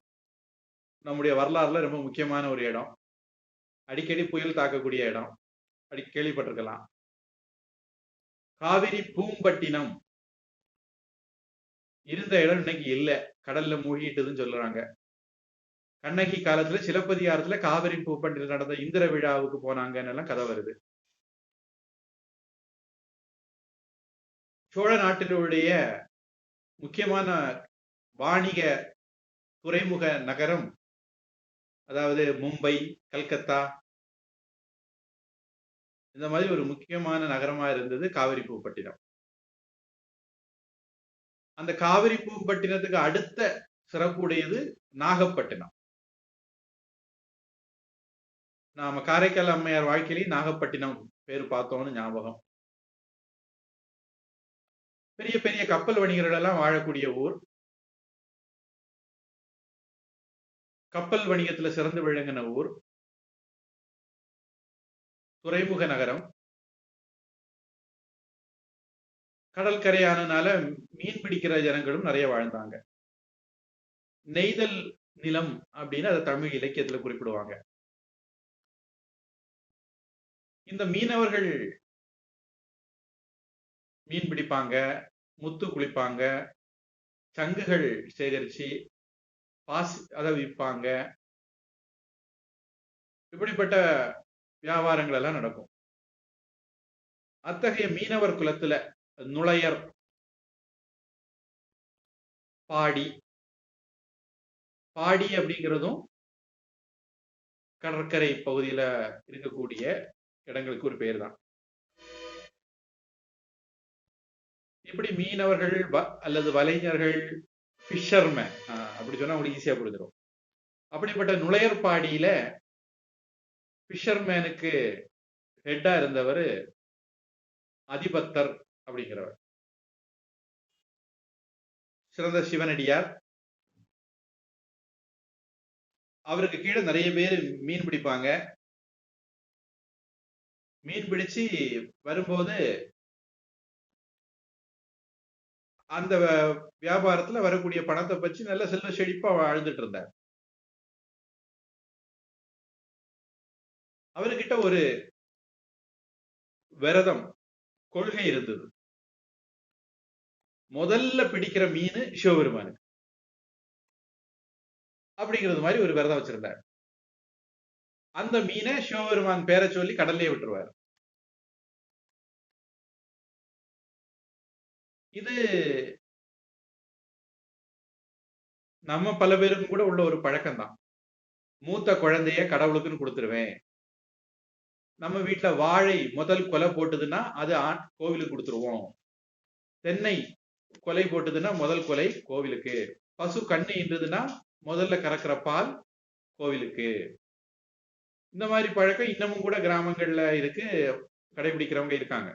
S1: நம்முடைய வரலாறுல ரொம்ப முக்கியமான ஒரு இடம். அடிக்கடி புயல் தாக்கக்கூடிய இடம், கேள்விப்பட்டிருக்கலாம். காவிரி பூம்பட்டினம் இருந்த இடம் இன்னைக்கு இல்ல, கடல்ல மூழ்கிட்டதுன்னு சொல்றாங்க. கண்ணகி காலத்துல சிலப்பதிகாரத்துல காவிரி பூம்பட்டினம் நடந்த இந்திர விழாவுக்கு போனாங்கன்னு எல்லாம் கதை வருது. சோழ நாட்டினுடைய முக்கியமான வாணிக துறைமுக நகரம், அதாவது மும்பை, கல்கத்தா, இந்த மாதிரி ஒரு முக்கியமான நகரமா இருந்தது காவிரி பூம்பட்டினம். அந்த காவிரி பூம்பட்டினத்துக்கு அடுத்த சிறப்புடையது நாகப்பட்டினம். நாம காரைக்கால் அம்மையார் வாழ்க்கையிலேயே நாகப்பட்டினம் பேர் பார்த்தோம்னு ஞாபகம். பெரிய பெரிய கப்பல் வணிகர்கள் எல்லாம் வாழக்கூடிய ஊர். கப்பல் வணிகத்துல சிறந்து விளங்கின ஊர். துறைமுக நகரம். கடற்கரையானனால மீன் பிடிக்கிற ஜனங்களும் நிறைய வாழ்ந்தாங்க. நெய்தல் நிலம் அப்படின்னு அதை தமிழ் இலக்கியத்துல குறிப்பிடுவாங்க. இந்த மீனவர்கள் மீன் பிடிப்பாங்க, முத்து குளிப்பாங்க, சங்குகள் சேகரிச்சு பாசி அதை விற்பாங்க. இப்படிப்பட்ட வியாபாரங்கள் எல்லாம் நடக்கும். அத்தகைய மீனவர் குலத்துல நுழையர், பாடி அப்படிங்கிறதும் கடற்கரை பகுதியில இருக்கக்கூடிய இடங்களுக்கு ஒரு பேர் தான். இப்படி மீனவர்கள் அல்லது வலைஞர்கள், ஃபிஷர்மேன் அப்படி சொன்னா உங்களுக்கு ஈஸியா புரிஞ்சிடும். அப்படிப்பட்ட நுழையற்பாடியில ஃபிஷர்மேனுக்கு ஹெட்டா இருந்தவர் அதிபத்தர் அப்படிங்கிறவர். சிறந்த சிவனடியார். அவருக்கு கீழே நிறைய பேர் மீன் பிடிப்பாங்க. மீன் பிடிச்சு வரும்போது அந்த வியாபாரத்துல வரக்கூடிய பணத்தை வச்சு நல்ல செல்வ செழிப்பா வாழ்ந்துட்டு இருந்தார். அவர்கிட்ட ஒரு விரதம், கொள்கை இருந்தது. முதல்ல பிடிக்கிற மீன் சிவபெருமானுக்கு அப்படிங்கிறது மாதிரி ஒரு விரதம் வச்சிருந்தார். அந்த மீனை சிவபெருமான் பேரை சொல்லி கடல்லே விட்டுருவார். இது நம்ம பல பேருக்கும் கூட உள்ள ஒரு பழக்கம் தான். மூத்த குழந்தைய கடவுளுக்குன்னு கொடுத்துருவேன். நம்ம வீட்டுல வாழை முதல் கொலை போட்டதுன்னா அது கோவிலுக்கு கொடுத்துருவோம். தென்னை கொலை போட்டதுன்னா முதல் கொலை கோவிலுக்கு. பசு கண்ணு ஈன்றதுன்னா முதல்ல கறக்கிற பால் கோவிலுக்கு. இந்த மாதிரி பழக்கம் இன்னமும் கூட கிராமங்கள்ல இருக்கு, கடைபிடிக்கிறவங்க இருக்காங்க.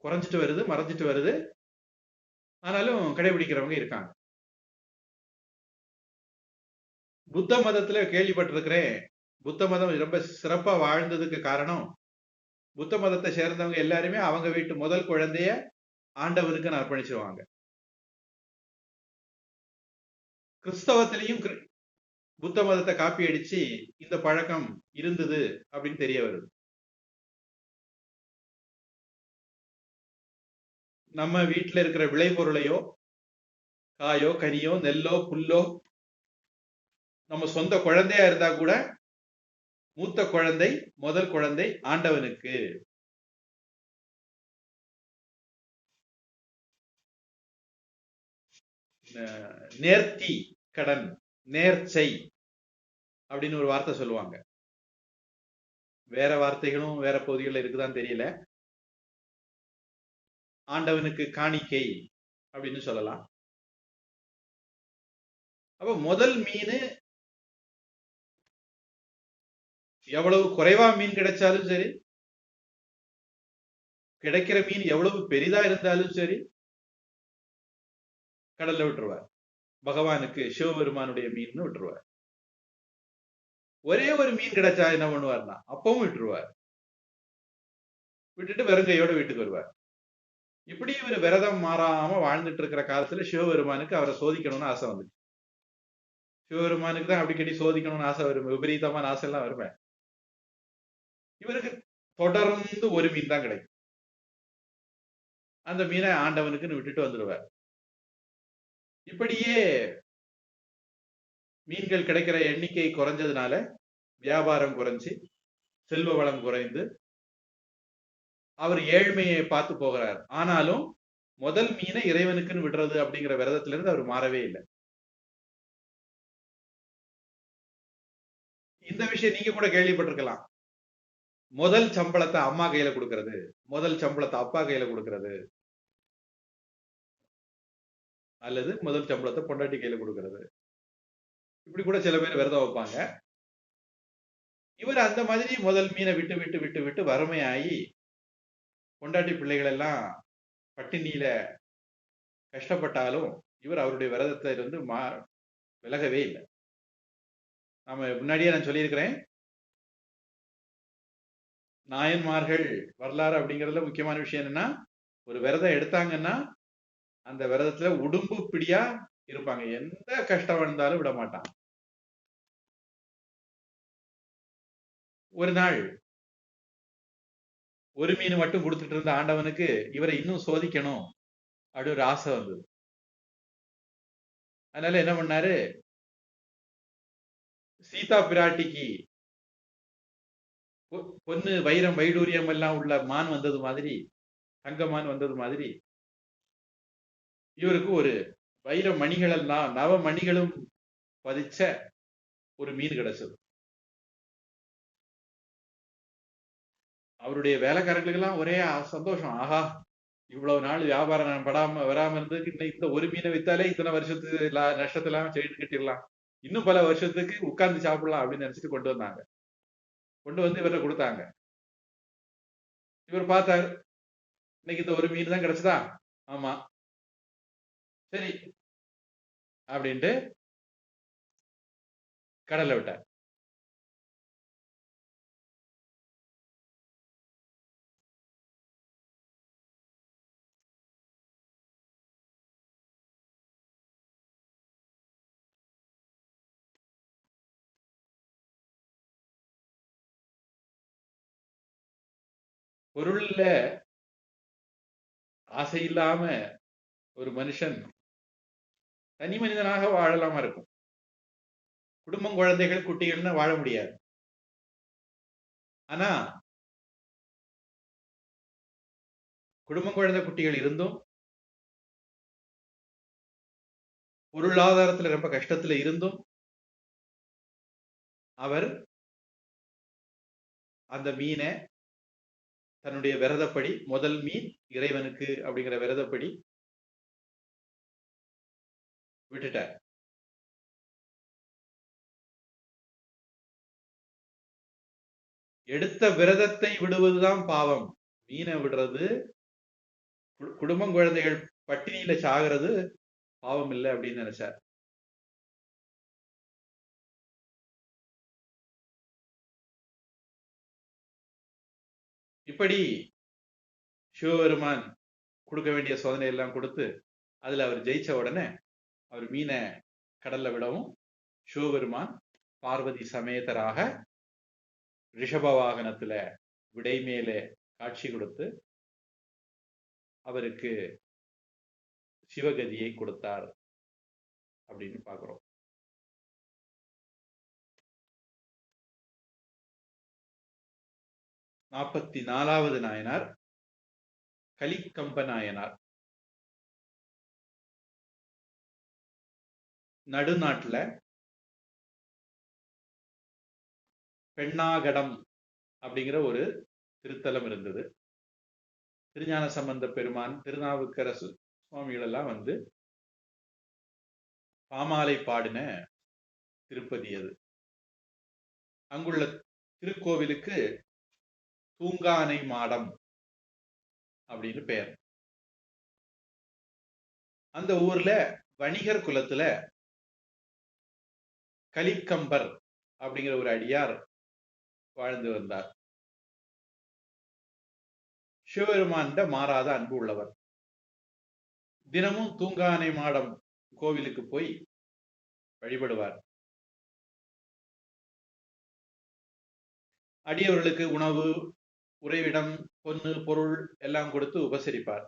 S1: குறைஞ்சிட்டு வருது, மறைஞ்சிட்டு வருது, ஆனாலும் கடைபிடிக்கிறவங்க இருக்காங்க. புத்த மதத்துல கேள்விப்பட்டிருக்கிறேன். புத்த மதம் ரொம்ப சிறப்பா வாழ்ந்ததுக்கு காரணம், புத்த மதத்தை சேர்ந்தவங்க எல்லாருமே அவங்க வீட்டு முதல் குழந்தைய ஆண்டவனுக்கு அர்ப்பணிச்சிருவாங்க. கிறிஸ்தவத்திலையும் புத்த மதத்தை காப்பி அடிச்சு இந்த பழக்கம் இருந்தது அப்படின்னு தெரிய வருது. நம்ம வீட்டுல இருக்கிற விளைபொருளையோ, காயோ, கனியோ, நெல்லோ, புல்லோ நம்ம சொந்த குழந்தையா இருந்தா கூட மூத்த குழந்தை முதல் குழந்தை ஆண்டவனுக்கு. நேர்த்தி கடன், நேர்ச்சை அப்படின்னு ஒரு வார்த்தை சொல்லுவாங்க. வேற வார்த்தைகளும் வேற பகுதிகளில் இருக்குதான்னு தெரியல. ஆண்டவனுக்கு காணிக்கை அப்படின்னு சொல்லலாம். அப்ப முதல் மீன் எவ்வளவு குறைவா மீன் கிடைச்சாலும் சரி, கிடைக்கிற மீன் எவ்வளவு பெரிதா இருந்தாலும் சரி, கடல்ல விட்டுருவார். பகவானுக்கு சிவபெருமானுடைய மீன் விட்டுருவார். ஒரே ஒரு மீன் கிடைச்சா என்ன பண்ணுவார்னா அப்பவும் விட்டுருவார். விட்டுட்டு வெறுங்கையோட வீட்டுக்கு வருவார். இப்படி இவர் விரதம் மாறாம வாழ்ந்துட்டு இருக்கிற காலத்துல சிவபெருமானுக்கு அவரை சோதிக்கணும்னு ஆசை வந்துச்சு. சிவபெருமானுக்கு தான் அடிக்கடி சோதிக்கணும்னு ஆசை வரும், விபரீதமான ஆசை எல்லாம் வருவேன். இவருக்கு தொடர்ந்து ஒரு மீன் தான் கிடைக்கும். அந்த மீனை ஆண்டவனுக்குன்னு விட்டுட்டு வந்துடுவார். இப்படியே மீன்கள் கிடைக்கிற எண்ணிக்கை குறைஞ்சதுனால வியாபாரம் குறைஞ்சு, செல்வ வளம் குறைந்து, அவர் ஏழ்மையை பார்த்து போகிறார். ஆனாலும் முதல் மீனை இறைவனுக்குன்னு விடுறது அப்படிங்கிற விரதத்துல இருந்து அவர் மாறவே இல்லை. இந்த விஷயம் நீங்க கூட கேள்விப்பட்டிருக்கலாம். முதல் சம்பளத்தை அம்மா கையில கொடுக்கிறது, முதல் சம்பளத்தை அப்பா கையில கொடுக்கிறது, அல்லது முதல் சம்பளத்தை பொண்டாட்டி கையில கொடுக்கிறது. இப்படி கூட சில பேர் விரதம் வைப்பாங்க. இவர் அந்த மாதிரி முதல் மீனை விட்டு விட்டு விட்டு விட்டு வறுமையாகி பொண்டாட்டி பிள்ளைகள் எல்லாம் பட்டினியில கஷ்டப்பட்டாலும் இவர் அவருடைய விரதத்தை இருந்து விலகவே இல்லை. நாம முன்னாடியே நான் சொல்லியிருக்கிறேன், நாயன்மார்கள் வரலாறு அப்படிங்கிறதுல முக்கியமான விஷயம் என்னன்னா, ஒரு விரதம் எடுத்தாங்கன்னா அந்த விரதத்துல உடும்பு பிடியா இருப்பாங்க. எந்த கஷ்டம் வந்தாலும் விட மாட்டான். ஒரு நாள் ஒரு மீன் மட்டும் கொடுத்துட்டு இருந்த ஆண்டவனுக்கு இவரை இன்னும் சோதிக்கணும் அப்படி ஒரு ஆசை வந்தது. அதனால என்ன பண்ணாரு, சீதா பிராட்டிக்கு பொண்ணு வைரம் வைடூரியம் எல்லாம் உள்ள மான் வந்தது மாதிரி, தங்கமான் வந்தது மாதிரி, இவருக்கு ஒரு வைர மணிகள் எல்லாம் நவ மணிகளும் பதிச்ச ஒரு மீன் கிடைச்சது. அவருடைய வேலைக்காரர்களுக்கெல்லாம் ஒரே சந்தோஷம். ஆஹா, இவ்வளவு நாள் வியாபாரம் படாம வராம இருந்ததுக்கு இந்த ஒரு மீனை வித்தாலே இத்தனை வருஷத்துக்கு நஷ்டத்தெல்லாம் செய்து கட்டிடலாம், இன்னும் பல வருஷத்துக்கு உட்கார்ந்து சாப்பிடலாம் அப்படின்னு நினைச்சிட்டு கொண்டு வந்தாங்க. கொண்டு வந்து இவர்கிட்ட கொடுத்தாங்க. இவர் பார்த்தாரு, இன்னைக்கு இந்த ஒரு மீன் தான் கிடைச்சதா? ஆமா, சரி அப்படின்ட்டு கடல்ல விட்டார். பொருள்ல ஆசை இல்லாம ஒரு மனுஷன் தனி மனிதனாக வாழலாமா இருக்கும். குடும்பம், குழந்தைகள், குட்டிகள்னு வாழ முடியாது. ஆனா குடும்பம், குழந்தை, குட்டிகள் இருந்தும் பொருளாதாரத்துல ரொம்ப கஷ்டத்துல இருந்தும் அவர் அந்த மீனை தன்னுடைய விரதப்படி, முதல் மீன் இறைவனுக்கு அப்படிங்கிற விரதப்படி விட்டுட்டார். எடுத்த விரதத்தை விடுவதுதான் பாவம். மீனை விடுறது, குடும்பம் குழந்தைகள் பட்டினியில சாகிறது பாவம் இல்லை அப்படின்னு நினைச்சார். இப்படி சிவபெருமான் கொடுக்க வேண்டிய சோதனை எல்லாம் கொடுத்து அதுல அவர் ஜெயிச்ச உடனே அவர் மீனை கடல்ல விடவும் சிவபெருமான் பார்வதி சமேதராக ரிஷப வாகனத்துல விடை மேலே காட்சி கொடுத்து அவருக்கு சிவகதியை கொடுத்தார் அப்படின்னு பார்க்கிறோம். நாற்பத்தி 4வது நாயனார் கலிக்கம்ப நாயனார். நடுநாட்டுல பெண்ணாகடம் அப்படிங்கிற ஒரு திருத்தலம் இருந்தது. திருஞான சம்பந்த பெருமான், திருநாவுக்கரசு சுவாமிகள் எல்லாம் வந்து பாமாலை பாடின திருப்பதி அது. அங்குள்ள திருக்கோவிலுக்கு தூங்கானை மாடம் அப்படின்னு பெயர். அந்த ஊர்ல வணிகர் குலத்துல கலிக்கம்பர் அப்படிங்கிற ஒரு அடியார் வாழ்ந்து வந்தார். சிவபெருமான் மாறாத அன்பு உள்ளவர். தினமும் தூங்கானை மாடம் கோவிலுக்கு போய் வழிபடுவார். அடியவர்களுக்கு உணவு, உறைவிடம், பொன்னு, பொருள் எல்லாம் கொடுத்து உபசரிப்பார்.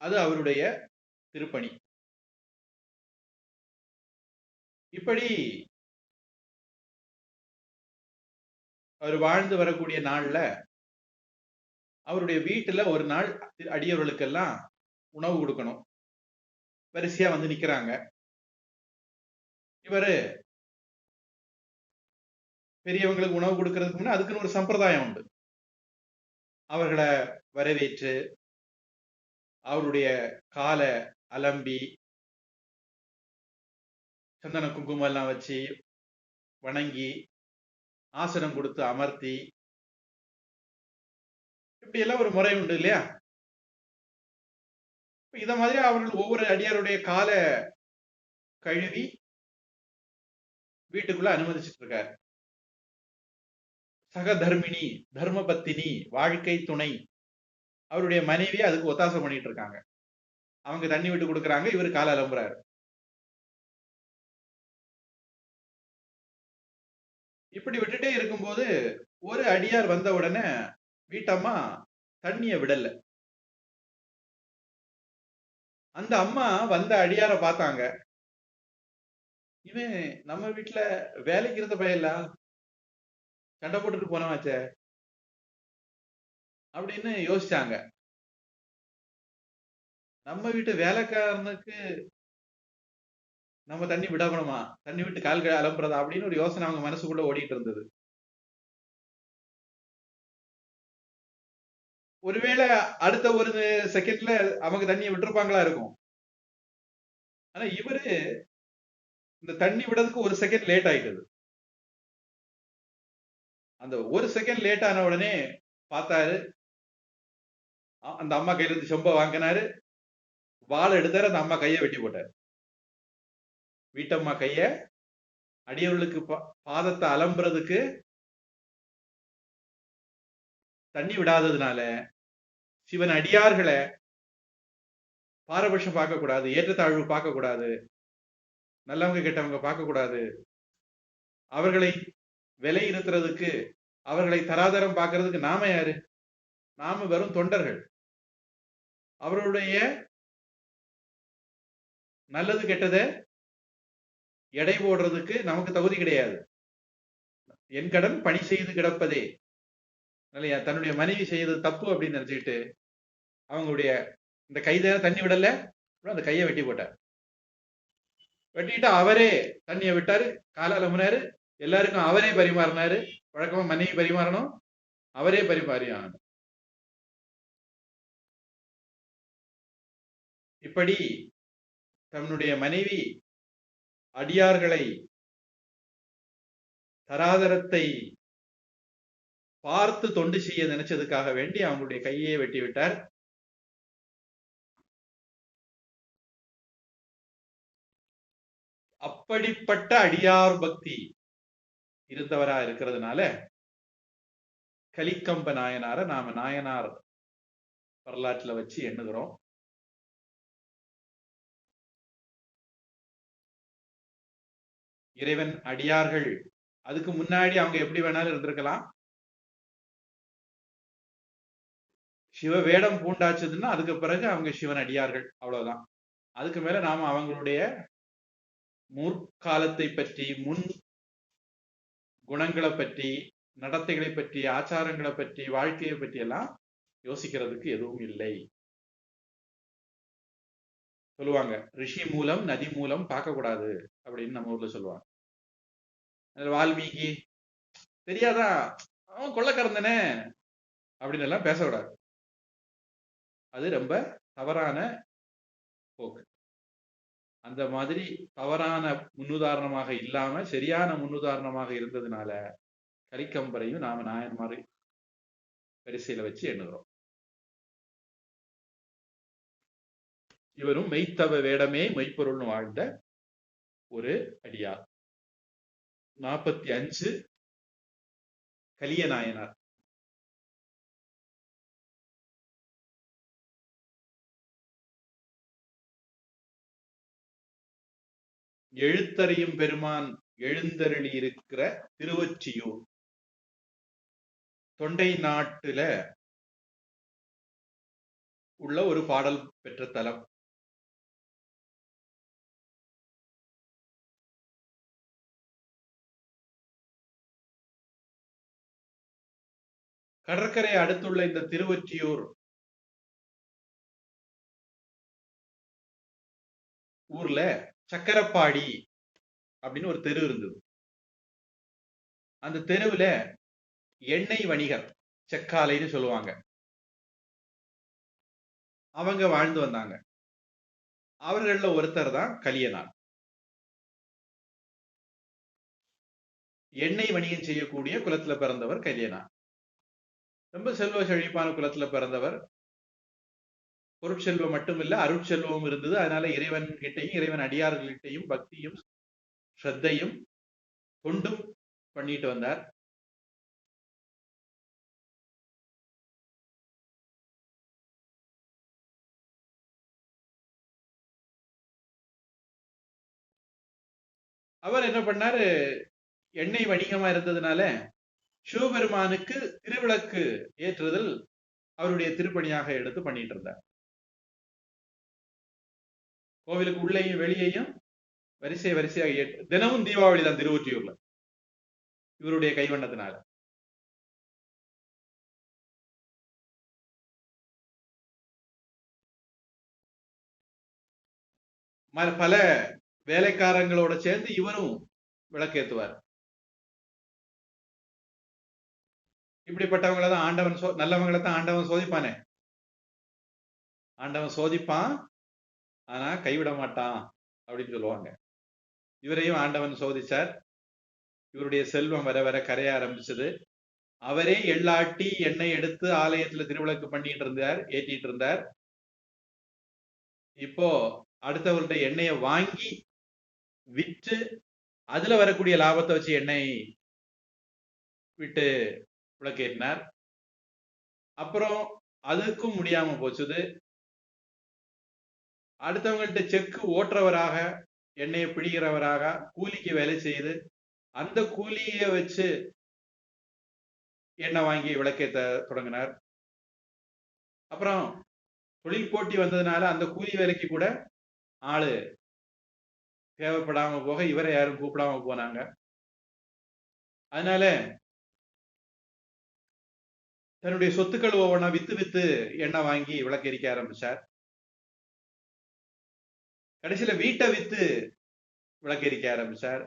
S1: அது அவருடைய திருப்பணி. இப்படி அவர் வாழ்ந்து வரக்கூடிய நாள்ல அவருடைய வீட்டுல ஒரு நாள் அடியவர்களுக்கெல்லாம் உணவு கொடுக்கணும். வரிசையா வந்து நிக்கிறாங்க. இவரு பெரியவங்களுக்கு உணவு கொடுக்கறதுக்கு முன்னாடி அதுக்குன்னு ஒரு சம்பிரதாயம் உண்டு. அவர்களை வரவேற்று அவருடைய காலை அலம்பி சந்தன குங்குமம் எல்லாம் வச்சு வணங்கி ஆசனம் கொடுத்து அமர்த்தி, இப்படி எல்லாம் ஒரு முறை உண்டு இல்லையா? இத மாதிரி அவர்கள் ஒவ்வொரு அடியாருடைய காலை கழுவி வீட்டுக்குள்ள அனுமதிச்சுட்டு இருக்காரு. சகதர்மினி, தர்மபத்தினி, வாழ்க்கை துணை, அவருடைய மனைவி அதுக்கு ஒத்தாசம் பண்ணிட்டு இருக்காங்க. அவங்க தண்ணி விட்டு கொடுக்குறாங்க, இவர் காலை அலம்புறாரு. இப்படி விட்டுட்டே இருக்கும்போது ஒரு அடியார் வந்த உடனே வீட்டம்மா தண்ணிய விடல. அந்த அம்மா வந்த அடியார பார்த்தாங்க. இவன் நம்ம வீட்டுல வேலைக்கு இருந்த பையல சண்டை போட்டுட்டு போனவாச்சே அப்படின்னு யோசிச்சாங்க. நம்ம வீட்டு வேலைக்காரனுக்கு நம்ம தண்ணி விடணுமா, தண்ணி விட்டு கால்கள் அலம்புறதா அப்படின்னு ஒரு யோசனை அவங்க மனசுக்குள்ள ஓடிட்டு இருந்தது. ஒருவேளை அடுத்த ஒரு செகண்ட்ல அவங்க தண்ணியை விட்டுருப்பாங்களா இருக்கும். ஆனா இவரு இந்த தண்ணி விடுறதுக்கு ஒரு செகண்ட் லேட் ஆயிட்டது. அந்த ஒரு செகண்ட் லேட் ஆன உடனே பார்த்தாரு, அந்த அம்மா கையில இருந்து சொம்ப வாங்கினாரு, வாழை எடுத்தாரு, அந்த அம்மா கையை வெட்டி போட்டாரு. வீட்டம்மா கைய அடியவர்களுக்கு பாதத்தை அலம்புறதுக்கு தண்ணி விடாததுனால சிவன் அடியார்களை பாரபட்சம் பார்க்க கூடாது, ஏற்றத்தாழ்வு பார்க்க கூடாது, நல்லவங்க கெட்டவங்க பார்க்க கூடாது, அவர்களை விலை இருத்துறதுக்கு, அவர்களை தராதரம் பார்க்கறதுக்கு நாம யாரு? நாம வெறும் தொண்டர்கள். அவருடைய நல்லது கெட்டதை எடை போடுறதுக்கு நமக்கு தகுதி கிடையாது. என் கடன் பணி செய்து கிடப்பதே. தன்னுடைய மனைவி செய்தது தப்பு அப்படின்னு நினைச்சுக்கிட்டு அவங்களுடைய இந்த கை தானே தண்ணி விடல, அந்த கையை வெட்டி போட்டார். வெட்டிட்டு அவரே தண்ணியை விட்டாரு, காலால முனாரு, எல்லாருக்கும் அவரே பரிமாறினாரு. வழக்கமா மனைவி பரிமாறணும், அவரே பரிமாறி ஆகணும். இப்படி தன்னுடைய மனைவி அடியார்களை தராதரத்தை பார்த்து தொண்டு செய்ய நினைச்சதுக்காக வேண்டி அவங்களுடைய கையை வெட்டி விட்டார். அப்படிப்பட்ட அடியார் பக்தி இருந்தவரா இருக்கிறதுனால கலிக்கம்ப நாயனார நாம நாயனார் வரலாற்றுல வச்சு எண்ணுகிறோம். இறைவன் அடியார்கள் அதுக்கு முன்னாடி அவங்க எப்படி வேணாலும் இருந்திருக்கலாம். சிவ வேடம் பூண்டாச்சதுன்னா அதுக்கு பிறகு அவங்க சிவன் அடியார்கள், அவ்வளவுதான். அதுக்கு மேல நாம அவங்களுடைய முற்காலத்தை பற்றி, முன் குணங்களை பற்றி, நடத்தைகளை பற்றி, ஆச்சாரங்களை பற்றி, வாழ்க்கையை பற்றி எல்லாம் யோசிக்கிறதுக்கு எதுவும் இல்லை. சொல்லுவாங்க, ரிஷி மூலம் நதி மூலம் பார்க்க கூடாது அப்படின்னு நம்ம ஊர்ல சொல்லுவாங்க. வால்மீகி தெரியாதா, அவன் கொள்ளக்காரன் தானே அப்படின்னு எல்லாம் பேசக்கூடாது. அது ரொம்ப தவறான போக்கு. அந்த மாதிரி தவறான முன்னுதாரணமாக இல்லாம சரியான முன்னுதாரணமாக இருந்ததுனால கலிக்கம்பரையும் நாம நாயன்மாரை வரிசையில வச்சு எண்ணுகிறோம். இவரும் மெய்த்தவ வேடமே மெய்ப்பொருள்னு வாழ்ந்த ஒரு அடியார். 45 கலிய நாயனார். எழுத்தறியும் பெருமான் எழுந்தருளி இருக்கிற திருவொற்றியூர் தொண்டை நாட்டுல உள்ள ஒரு பாடல் பெற்ற தலம். கடற்கரை அடுத்துள்ள இந்த திருவொற்றியூர் ஊர்ல சக்கரப்பாடி அப்படின்னு ஒரு தெரு இருந்தது. அந்த தெருவுல எண்ணெய் வணிகர், செக்காலைன்னு சொல்லுவாங்க, அவங்க வாழ்ந்து வந்தாங்க. அவர்கள ஒருத்தர் தான் கலியனார். எண்ணெய் வணிகம் செய்யக்கூடிய குலத்துல பிறந்தவர் கலியனார். ரொம்ப செல்வ செழிப்பான குலத்துல பிறந்தவர். பொருட்செல்வம் மட்டும் இல்ல, அருட்செல்வமும் இருந்தது. அதனால இறைவன் கிட்டையும் இறைவன் அடியார்கள்கிட்டையும் பக்தியும் ஸ்ரத்தையும் தொண்டும் பண்ணிட்டு வந்தார். அவர் என்ன பண்ணாரு, எண்ணெய் வணிகமா இருந்ததுனால சிவபெருமானுக்கு திருவிளக்கு ஏற்றுதல் அவருடைய திருப்பணியாக எடுத்து பண்ணிட்டு இருந்தார். கோவிலுக்கு உள்ளேயும் வெளியேயும் வரிசையாக ஏற்று தினமும் தீபாவளி தான் திருவொற்றியூர்ல இவருடைய கைவண்ணத்தினால. பல வேலைக்காரங்களோட சேர்ந்து இவரும் விளக்கேற்றுவார். இப்படிப்பட்டவங்களை தான் ஆண்டவன் நல்லவங்களை தான் ஆண்டவன் சோதிப்பானே. ஆண்டவன் சோதிப்பான், ஆனா கைவிட மாட்டான் அப்படின்னு சொல்லுவாங்க. இவரையும் ஆண்டவன் சோதிச்சார். இவருடைய செல்வம் வர வர கரைய ஆரம்பிச்சது. அவரே எள்ளாட்டி எண்ணெய் எடுத்து ஆலயத்துல திருவிளக்கு பண்ணிட்டு இருந்தார், ஏற்றிட்டு இருந்தார். இப்போ அடுத்தவருடைய எண்ணெயை வாங்கி விற்று அதுல வரக்கூடிய லாபத்தை வச்சு எண்ணெய் விட்டு விளக்கேற்றினார். அப்புறம் அதுக்கும் முடியாம போச்சுது. அடுத்தவங்கள்ட்ட செக்கு ஓட்டுறவராக, எண்ணெயை பிடிக்கிறவராக, கூலிக்கு வேலை செய்து அந்த கூலியை வச்சு எண்ணெய் வாங்கி விளக்கேற்ற தொடங்கினார். அப்புறம் தொழில் போட்டி வந்ததுனால அந்த கூலி வேலைக்கு கூட ஆளு தேவைப்படாம போக இவரை யாரும் கூப்பிடாம போனாங்க. அதனால தன்னுடைய சொத்துக்கள் ஒவ்வொன்றா வித்து எண்ணெய் வாங்கி விளக்கெரிக்க ஆரம்பிச்சார். கடைசியில வீட்டை வித்து விளக்கெரிக்க ஆரம்பிச்சார்.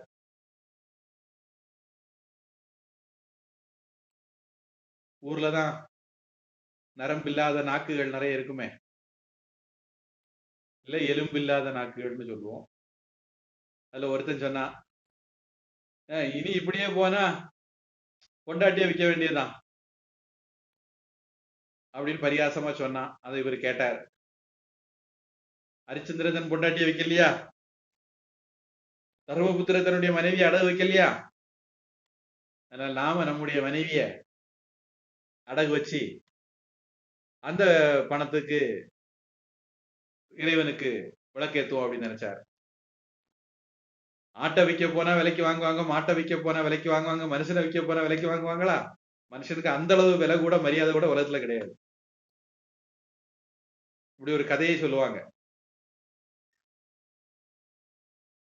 S1: ஊர்லதான் நரம்பில்லாத நாக்குகள் நிறைய இருக்குமே, இல்ல எலும்பில்லாத நாக்குகள்னு சொல்லுவோம். அதுல ஒருத்தன் சொன்னா, இனி இப்படியே போனா பொண்டாட்டிய விற்க வேண்டியதுதான் அப்படின்னு பரிகாசமா சொன்னான். அதை இவர் கேட்டார். ஹரிச்சந்திரன் பொண்டாட்டிய வைக்கலையா, தர்மபுத்திர தன்னுடைய மனைவியை அடகு வைக்கலையா, அதனால நாம நம்முடைய மனைவிய அடகு வச்சு அந்த பணத்துக்கு இறைவனுக்கு விளக்கேத்துவோம் அப்படின்னு நினைச்சார். ஆட்டை விற்க போனா விலைக்கு வாங்குவாங்க, மாட்டை விற்க போனா விலைக்கு வாங்குவாங்க, மனுஷனை விற்க போனா விலைக்கு வாங்குவாங்களா? மனுஷனுக்கு அந்த அளவு விலை கூட மரியாதை கூட உலகத்துல கிடையாது. இப்படி ஒரு கதையை சொல்லுவாங்க.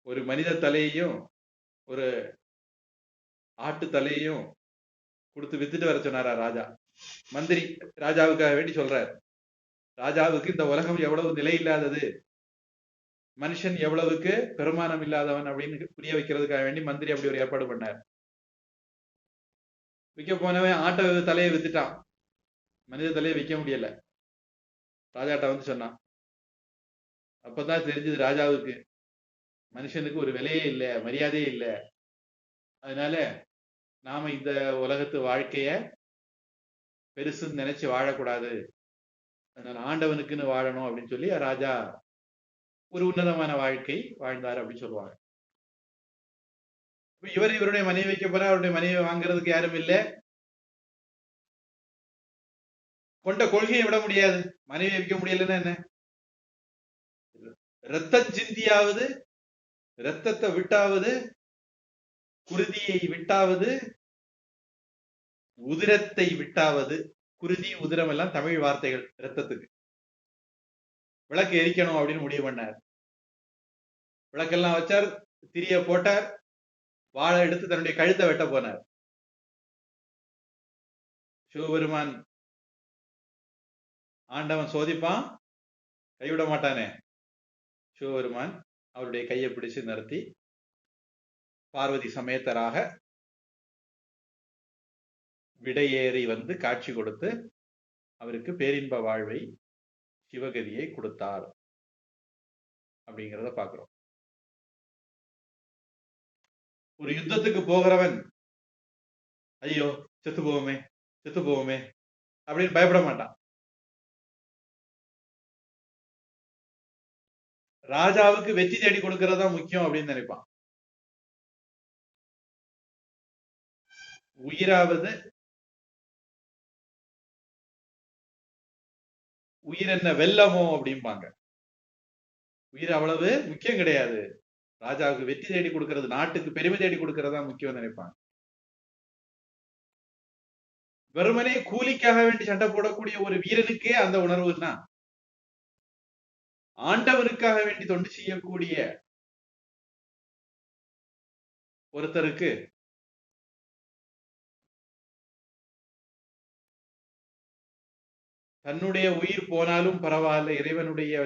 S1: ஒரு மனித தலையையும் ஒரு ஆட்டு தலையையும் கொடுத்து வித்துட்டு வர சொன்னாரா ராஜா. மந்திரி ராஜாவுக்காக வேண்டி சொல்றார், ராஜாவுக்கு இந்த உலகம் எவ்வளவு நிலை இல்லாதது, மனுஷன் எவ்வளவுக்கு பெருமானம் இல்லாதவன் அப்படின்னு புரிய வைக்கிறதுக்காக வேண்டி மந்திரி அப்படி ஒரு ஏற்பாடு பண்ணார். விற்க போனவன் ஆட்டை தலையை வித்துட்டான், மனித தலையை விற்க முடியல. ராஜாட்ட வந்து சொன்னான். அப்பதான் தெரிஞ்சது ராஜாவுக்கு, மனுஷனுக்கு ஒரு விலையே இல்லை, மரியாதையே இல்லை. அதனால நாம இந்த உலகத்து வாழ்க்கைய பெருசுன்னு நினைச்சு வாழக்கூடாது, அதனால ஆண்டவனுக்குன்னு வாழணும் அப்படின்னு சொல்லி ராஜா ஒரு உன்னதமான வாழ்க்கை வாழ்ந்தார் அப்படின்னு சொல்லுவாங்க. இவருடைய மனைவி வைக்க போற, அவருடைய மனைவி வாங்குறதுக்கு யாரும் இல்லை. கொண்ட கொள்கையை விட முடியாது, மனைவி வைக்க முடியலன்னா என்ன, ரத்தம் சிந்தியாவது, ரத்தத்தை விட்டாவது, குருதியை விட்டாவது, உதிரத்தை விட்டாவது. குருதி உதிரம் எல்லாம் தமிழ் வார்த்தைகள் ரத்தத்துக்கு. விளக்கு எரிக்கணும் அப்படின்னு முடிவு பண்ணார். விளக்கெல்லாம் வச்சார், திரிய போட்டார், வாழை எடுத்து தன்னுடைய கழுத்தை வெட்ட போனார். சிவபெருமான் ஆண்டவன் சோதிப்பான், கைவிட மாட்டானே. சிவபெருமான் அவருடைய கையை பிடிச்சு நிறுத்தி பார்வதி சமேத்தராக விடையேறி வந்து காட்சி கொடுத்து அவருக்கு பேரின்ப வாழ்வை, சிவகதியை கொடுத்தார் அப்படிங்கிறத பார்க்கிறோம். ஒரு யுத்தத்துக்கு போகிறவன் ஐயோ செத்து போவோமே செத்து போவோமே அப்படின்னு பயப்பட மாட்டான். ராஜாவுக்கு வெற்றி தேடி கொடுக்கறதா முக்கியம் அப்படின்னு நினைப்பான். உயிராவது உயிர் என்ன வெல்லமோ அப்படிம்பாங்க. உயிர் அவ்வளவு முக்கியம் கிடையாது, ராஜாவுக்கு வெற்றி தேடி கொடுக்கிறது, நாட்டுக்கு பெருமை தேடி கொடுக்கறதா முக்கியம் நினைப்பாங்க. வெறுமனே கூலிக்காக வேண்டி சண்டை போடக்கூடிய ஒரு வீரனுக்கே அந்த உணர்வுன்னா, ஆண்டவனுக்காக வேண்டி தொண்டு செய்யக்கூடிய ஒருத்தருக்கு தன்னுடைய உயிர் போனாலும் பரவாயில்ல, இறைவனுடைய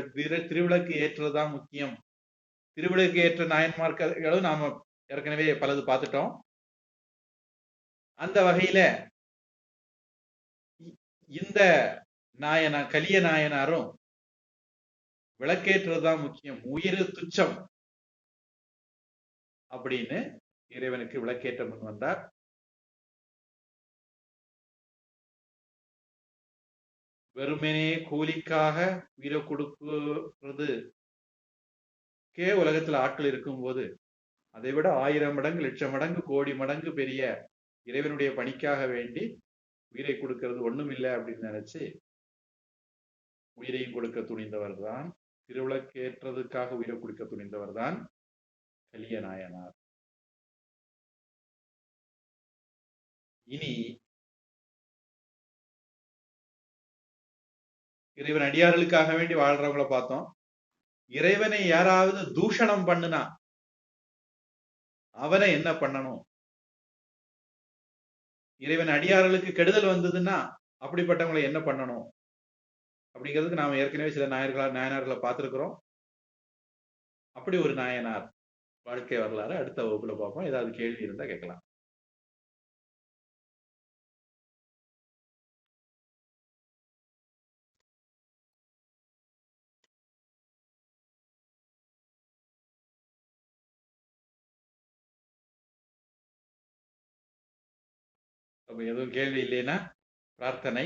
S1: திருவிளக்கு ஏற்றதுதான் முக்கியம். திருவிளக்கு ஏற்ற நாயன்மார்களும் நாம ஏற்கனவே பலது பார்த்துட்டோம். அந்த வகையில இந்த கலிய நாயனாரும் விளக்கேற்றதுதான் முக்கியம், உயிர் துச்சம் அப்படின்னு இறைவனுக்கு விளக்கேற்ற முன் வந்தார். வெறுமனே கூலிக்காக உயிரை கொடுக்கிறது உலகத்துல ஆட்கள் இருக்கும்போது, அதை விட 1000 மடங்கு, லட்சம் மடங்கு, கோடி மடங்கு பெரிய இறைவனுடைய பணிக்காக வேண்டி உயிரை கொடுக்கிறது ஒண்ணும் இல்லை அப்படின்னு நினைச்சு உயிரையும் கொடுக்க துணிந்தவர் தான், திருவிளக்கேற்றதுக்காக உயிரை கொடுக்க துணிந்தவர் தான் கலிய நாயனார். இனி இறைவன் அடியார்களுக்காக வேண்டி வாழ்றவங்களை பார்த்தோம். இறைவனை யாராவது தூஷணம் பண்ணுனா அவனை என்ன பண்ணணும், இறைவன் அடியார்களுக்கு கெடுதல் வந்ததுன்னா அப்படிப்பட்டவங்களை என்ன பண்ணணும் அப்படிங்கிறதுக்கு நாம ஏற்கனவே சில நாயனார்களை பார்த்திருக்கிறோம். அப்படி ஒரு நாயனார் வாழ்க்கை வரலாறு அடுத்த வகுப்புல பார்ப்போம். ஏதாவது கேள்வி இருந்தா கேட்கலாம். அப்ப எதுவும் கேள்வி இல்லைன்னா பிரார்த்தனை.